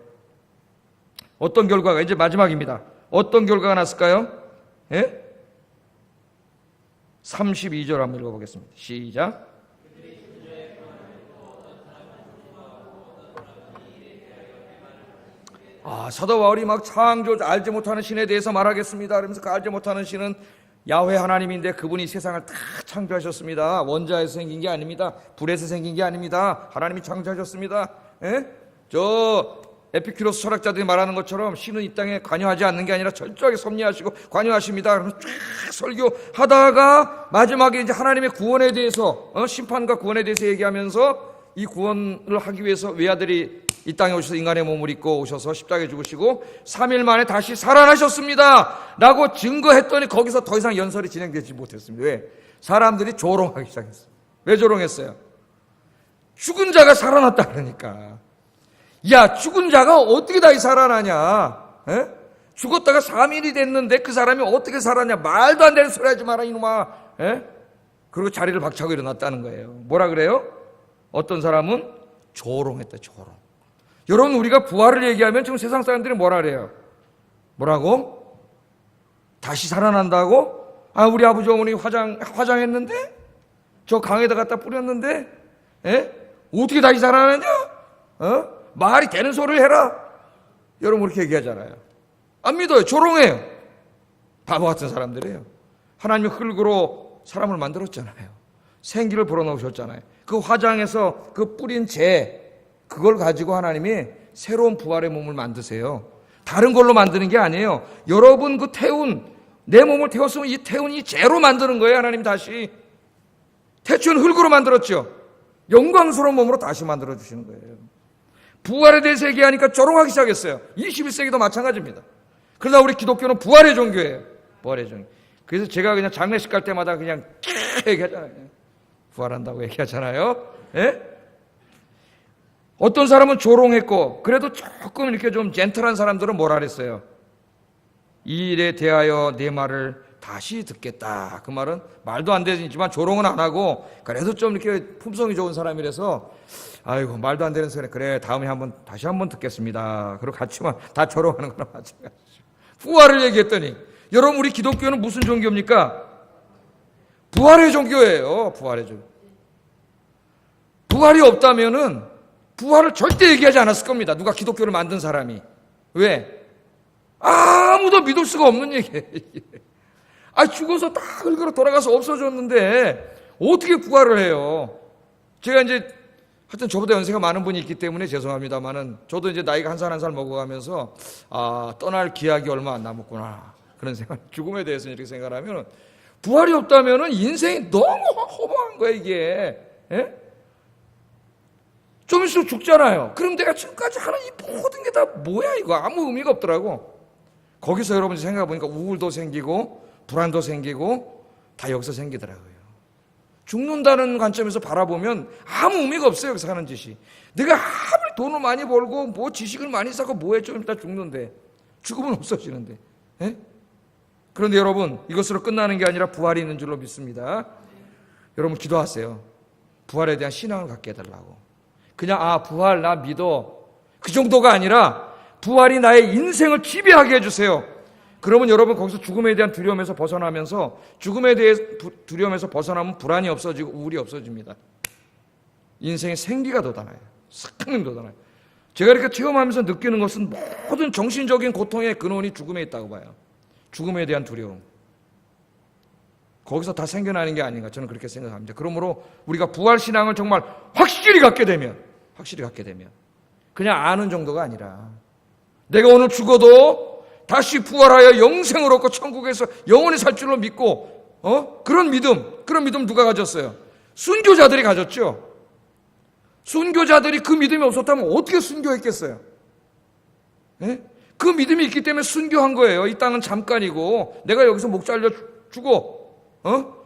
어떤 결과가, 이제 마지막입니다. 어떤 결과가 났을까요? 32절 한번 읽어보겠습니다. 시작. 사도 바울이 막 창조, 알지 못하는 신에 대해서 말하겠습니다. 그러면서 그 알지 못하는 신은 야훼 하나님인데 그분이 세상을 다 창조하셨습니다. 원자에서 생긴 게 아닙니다. 불에서 생긴 게 아닙니다. 하나님이 창조하셨습니다. 저 에피큐로스 철학자들이 말하는 것처럼 신은 이 땅에 관여하지 않는 게 아니라 철저하게 섭리하시고 관여하십니다. 그러면서 쫙 설교하다가 마지막에 이제 하나님의 구원에 대해서, 심판과 구원에 대해서 얘기하면서 이 구원을 하기 위해서 외아들이 이 땅에 오셔서 인간의 몸을 입고 오셔서 십자가에 죽으시고 3일 만에 다시 살아나셨습니다 라고 증거했더니 거기서 더 이상 연설이 진행되지 못했습니다. 왜? 사람들이 조롱하기 시작했어요. 왜 조롱했어요? 죽은 자가 살아났다 그러니까. 야, 죽은 자가 어떻게 다시 살아나냐? 죽었다가 3일이 됐는데 그 사람이 어떻게 살았냐? 말도 안 되는 소리 하지 마라 이놈아. 그리고 자리를 박차고 일어났다는 거예요. 뭐라 그래요? 어떤 사람은 조롱했다. 조롱. 여러분, 우리가 부활을 얘기하면 지금 세상 사람들이 뭐라 그래요? 뭐라고? 다시 살아난다고? 우리 아버지 어머니 화장했는데? 저 강에다 갖다 뿌렸는데? 어떻게 다시 살아나냐? 말이 되는 소리를 해라. 여러분 그렇게 얘기하잖아요. 안 믿어요. 조롱해요. 바보 같은 사람들이에요. 하나님이 흙으로 사람을 만들었잖아요. 생기를 불어넣으셨잖아요. 그 화장에서 그 뿌린 재, 그걸 가지고 하나님이 새로운 부활의 몸을 만드세요. 다른 걸로 만드는 게 아니에요. 여러분 그 태운, 내 몸을 태웠으면 이 태운이 재로 만드는 거예요. 하나님 다시. 태초는 흙으로 만들었죠. 영광스러운 몸으로 다시 만들어주시는 거예요. 부활에 대해서 얘기하니까 조롱하기 시작했어요. 21세기도 마찬가지입니다. 그러나 우리 기독교는 부활의 종교예요. 부활의 종교. 그래서 제가 그냥 장례식 갈 때마다 그냥 얘기하잖아요. 부활한다고 얘기하잖아요. 어떤 사람은 조롱했고, 그래도 조금 이렇게 좀 젠틀한 사람들은 뭐라 그랬어요? 이 일에 대하여 내 말을 다시 듣겠다. 그 말은 말도 안 되지만 조롱은 안 하고, 그래도 좀 이렇게 품성이 좋은 사람이라서, 아이고 말도 안 되는 소리, 그래 다음에 다시 한번 듣겠습니다. 그리고 같이만 다 조롱하는 거나 마찬가지죠. 부활을 얘기했더니, 여러분 우리 기독교는 무슨 종교입니까? 부활의 종교예요. 부활의 종교. 부활이 없다면은 부활을 절대 얘기하지 않았을 겁니다. 누가 기독교를 만든 사람이. 왜? 아무도 믿을 수가 없는 얘기예요. 죽어서 다 흙으로 돌아가서 없어졌는데 어떻게 부활을 해요? 제가 이제 하여튼 저보다 연세가 많은 분이 있기 때문에 죄송합니다만은 저도 이제 나이가 한 살 한 살 먹어가면서 떠날 기약이 얼마 안 남았구나 그런 생각, 죽음에 대해서 이렇게 생각하면 부활이 없다면은 인생이 너무 허무한 거야 이게. 예? 좀 있으면 죽잖아요. 그럼 내가 지금까지 하는 이 모든 게 다 뭐야 이거 아무 의미가 없더라고. 거기서 여러분이 생각해보니까 우울도 생기고 불안도 생기고 다 여기서 생기더라고요. 죽는다는 관점에서 바라보면 아무 의미가 없어요. 여기서 하는 짓이. 내가 아무리 돈을 많이 벌고 뭐 지식을 많이 쌓고 뭐해 좀 이따 죽는데 죽으면 없어지는데. 예? 그런데 여러분 이것으로 끝나는 게 아니라 부활이 있는 줄로 믿습니다. 여러분 기도하세요. 부활에 대한 신앙을 갖게 해달라고. 그냥 부활 나 믿어 그 정도가 아니라 부활이 나의 인생을 지배하게 해주세요. 그러면 여러분 거기서 죽음에 대한 두려움에서 벗어나면서 죽음에 대해 두려움에서 벗어나면 불안이 없어지고 우울이 없어집니다. 인생의 생기가 돋아나요. 생명 돋아나요. 제가 이렇게 체험하면서 느끼는 것은 모든 정신적인 고통의 근원이 죽음에 있다고 봐요. 죽음에 대한 두려움. 거기서 다 생겨나는 게 아닌가 저는 그렇게 생각합니다. 그러므로 우리가 부활신앙을 정말 확실히 갖게 되면 그냥 아는 정도가 아니라 내가 오늘 죽어도 다시 부활하여 영생을 얻고 천국에서 영원히 살 줄로 믿고 그런 믿음 누가 가졌어요? 순교자들이 가졌죠. 순교자들이 그 믿음이 없었다면 어떻게 순교했겠어요? 예? 그 믿음이 있기 때문에 순교한 거예요. 이 땅은 잠깐이고 내가 여기서 목 잘려 죽어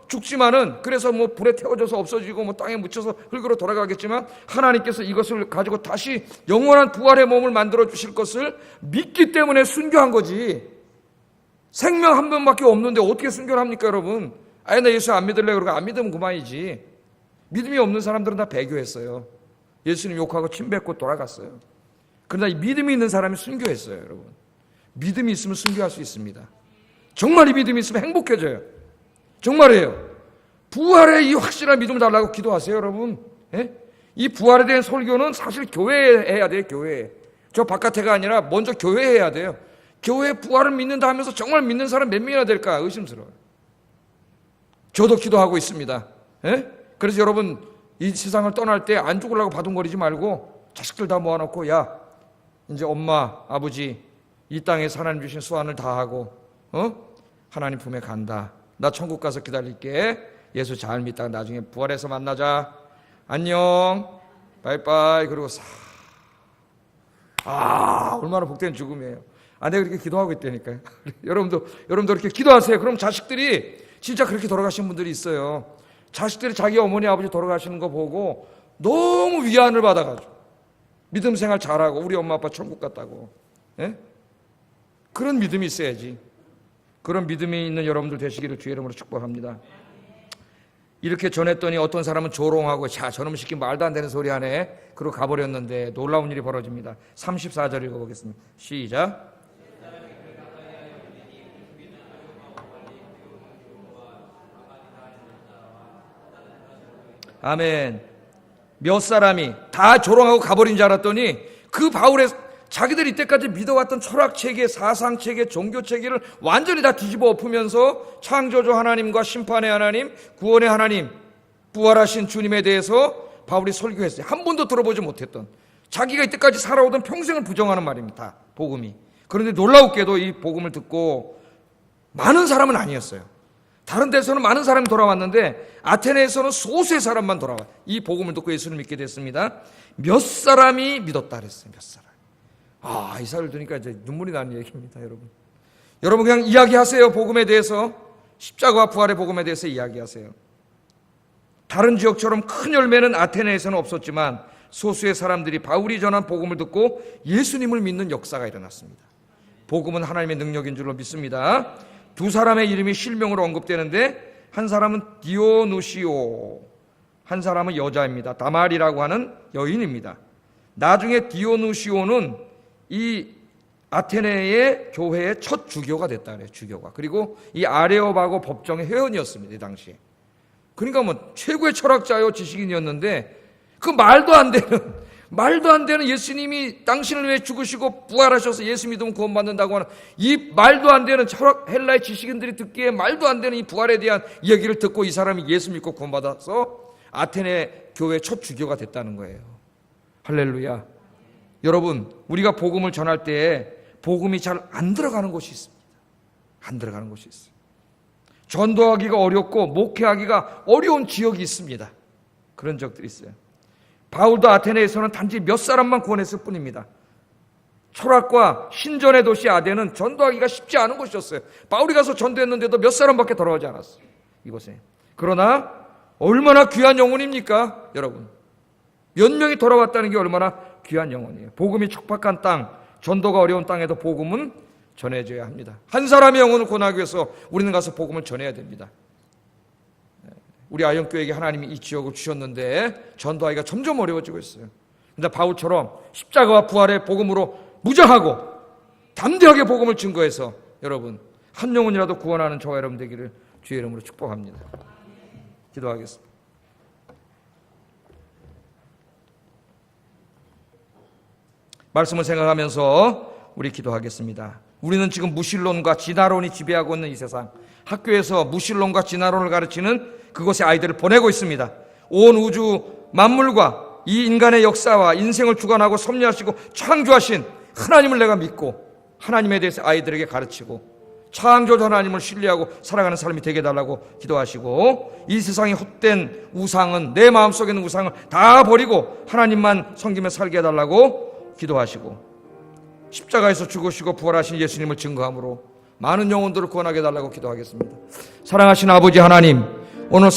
죽지만은 그래서 뭐 불에 태워져서 없어지고 뭐 땅에 묻혀서 흙으로 돌아가겠지만 하나님께서 이것을 가지고 다시 영원한 부활의 몸을 만들어 주실 것을 믿기 때문에 순교한 거지. 생명 한 번밖에 없는데 어떻게 순교를 합니까 여러분? 나 예수 안 믿을래 그러고 안 믿으면 그만이지. 믿음이 없는 사람들은 다 배교했어요. 예수님 욕하고 침 뱉고 돌아갔어요. 그러나 이 믿음이 있는 사람이 순교했어요 여러분. 믿음이 있으면 순교할 수 있습니다. 정말 이 믿음이 있으면 행복해져요. 정말이에요. 부활의 이 확실한 믿음을 달라고 기도하세요 여러분. 예? 이 부활에 대한 설교는 사실 교회에 해야 돼요. 교회에. 저 바깥에가 아니라 먼저 교회에 해야 돼요. 교회 부활을 믿는다 하면서 정말 믿는 사람 몇 명이나 될까 의심스러워요. 저도 기도하고 있습니다. 예? 그래서 여러분 이 세상을 떠날 때 안 죽으려고 바둥거리지 말고 자식들 다 모아놓고 야 이제 엄마 아버지 이 땅에서 하나님 주신 수완을 다하고 하나님 품에 간다. 나 천국 가서 기다릴게. 예수 잘 믿다가 나중에 부활해서 만나자. 안녕. 바이바이. 그리고 얼마나 복된 죽음이에요. 내가 그렇게 기도하고 있다니까요. 여러분도 이렇게 기도하세요. 그럼 자식들이 진짜 그렇게 돌아가신 분들이 있어요. 자식들이 자기 어머니 아버지 돌아가시는 거 보고 너무 위안을 받아가지고 믿음 생활 잘하고 우리 엄마 아빠 천국 갔다고. 예? 그런 믿음이 있어야지. 그런 믿음이 있는 여러분들 되시기를 주의 이름으로 축복합니다. 이렇게 전했더니 어떤 사람은 조롱하고 저놈 시키 말도 안 되는 소리 하네. 그러고 가버렸는데 놀라운 일이 벌어집니다. 34절 읽어보겠습니다. 시작. 아멘. 몇 사람이 다 조롱하고 가버린 줄 알았더니 그 바울의 자기들이 이때까지 믿어왔던 철학체계, 사상체계, 종교체계를 완전히 다 뒤집어 엎으면서 창조주 하나님과 심판의 하나님, 구원의 하나님, 부활하신 주님에 대해서 바울이 설교했어요. 한 번도 들어보지 못했던, 자기가 이때까지 살아오던 평생을 부정하는 말입니다. 복음이. 그런데 놀라웠게도 이 복음을 듣고 많은 사람은 아니었어요. 다른 데서는 많은 사람이 돌아왔는데 아테네에서는 소수의 사람만 돌아와요. 이 복음을 듣고 예수를 믿게 됐습니다. 몇 사람이 믿었다 그랬어요. 몇 사람. 이 사를 들으니까 이제 눈물이 나는 얘기입니다, 여러분. 여러분 그냥 이야기하세요. 복음에 대해서. 십자가와 부활의 복음에 대해서 이야기하세요. 다른 지역처럼 큰 열매는 아테네에서는 없었지만 소수의 사람들이 바울이 전한 복음을 듣고 예수님을 믿는 역사가 일어났습니다. 복음은 하나님의 능력인 줄로 믿습니다. 두 사람의 이름이 실명으로 언급되는데 한 사람은 디오누시오, 한 사람은 여자입니다. 다말이라고 하는 여인입니다. 나중에 디오누시오는 이 아테네의 교회의 첫 주교가 됐다 그래요. 주교가. 그리고 이 아레오바고 법정의 회원이었습니다. 이 당시에. 그러니까 뭐 최고의 철학자요 지식인이었는데 그 말도 안 되는 예수님이 당신을 위해 죽으시고 부활하셔서 예수 믿으면 구원받는다고 하는 이 말도 안 되는 철학 헬라의 지식인들이 듣기에 말도 안 되는 이 부활에 대한 이야기를 듣고 이 사람이 예수 믿고 구원받아서 아테네 교회 첫 주교가 됐다는 거예요. 할렐루야. 여러분, 우리가 복음을 전할 때 복음이 잘 안 들어가는 곳이 있습니다. 안 들어가는 곳이 있어요. 전도하기가 어렵고 목회하기가 어려운 지역이 있습니다. 그런 적들이 있어요. 바울도 아테네에서는 단지 몇 사람만 구원했을 뿐입니다. 철학과 신전의 도시 아덴은 전도하기가 쉽지 않은 곳이었어요. 바울이 가서 전도했는데도 몇 사람밖에 돌아오지 않았어요. 이곳에. 그러나 얼마나 귀한 영혼입니까? 여러분. 몇 명이 돌아왔다는 게 얼마나 귀한 영혼이에요. 복음이 척박한 땅, 전도가 어려운 땅에도 복음은 전해져야 합니다. 한 사람의 영혼을 구원하기 위해서 우리는 가서 복음을 전해야 됩니다. 우리 아영교회에게 하나님이 이 지역을 주셨는데 전도하기가 점점 어려워지고 있어요. 근데 바울처럼 십자가와 부활의 복음으로 무장하고 담대하게 복음을 증거해서 여러분 한 영혼이라도 구원하는 저와 여러분 되기를 주의 이름으로 축복합니다. 기도하겠습니다. 말씀을 생각하면서 우리 기도하겠습니다. 우리는 지금 무신론과 진화론이 지배하고 있는 이 세상, 학교에서 무신론과 진화론을 가르치는 그곳에 아이들을 보내고 있습니다. 온 우주 만물과 이 인간의 역사와 인생을 주관하고 섭리하시고 창조하신 하나님을 내가 믿고 하나님에 대해서 아이들에게 가르치고 창조주 하나님을 신뢰하고 살아가는 사람이 되게 해달라고 기도하시고, 이 세상의 헛된 우상은, 내 마음속에 있는 우상을 다 버리고 하나님만 섬기며 살게 해달라고 기도하시고, 십자가에서 죽으시고 부활하신 예수님을 증거함으로 많은 영혼들을 구원하게 해달라고 기도하겠습니다. 사랑하신 아버지 하나님, 오늘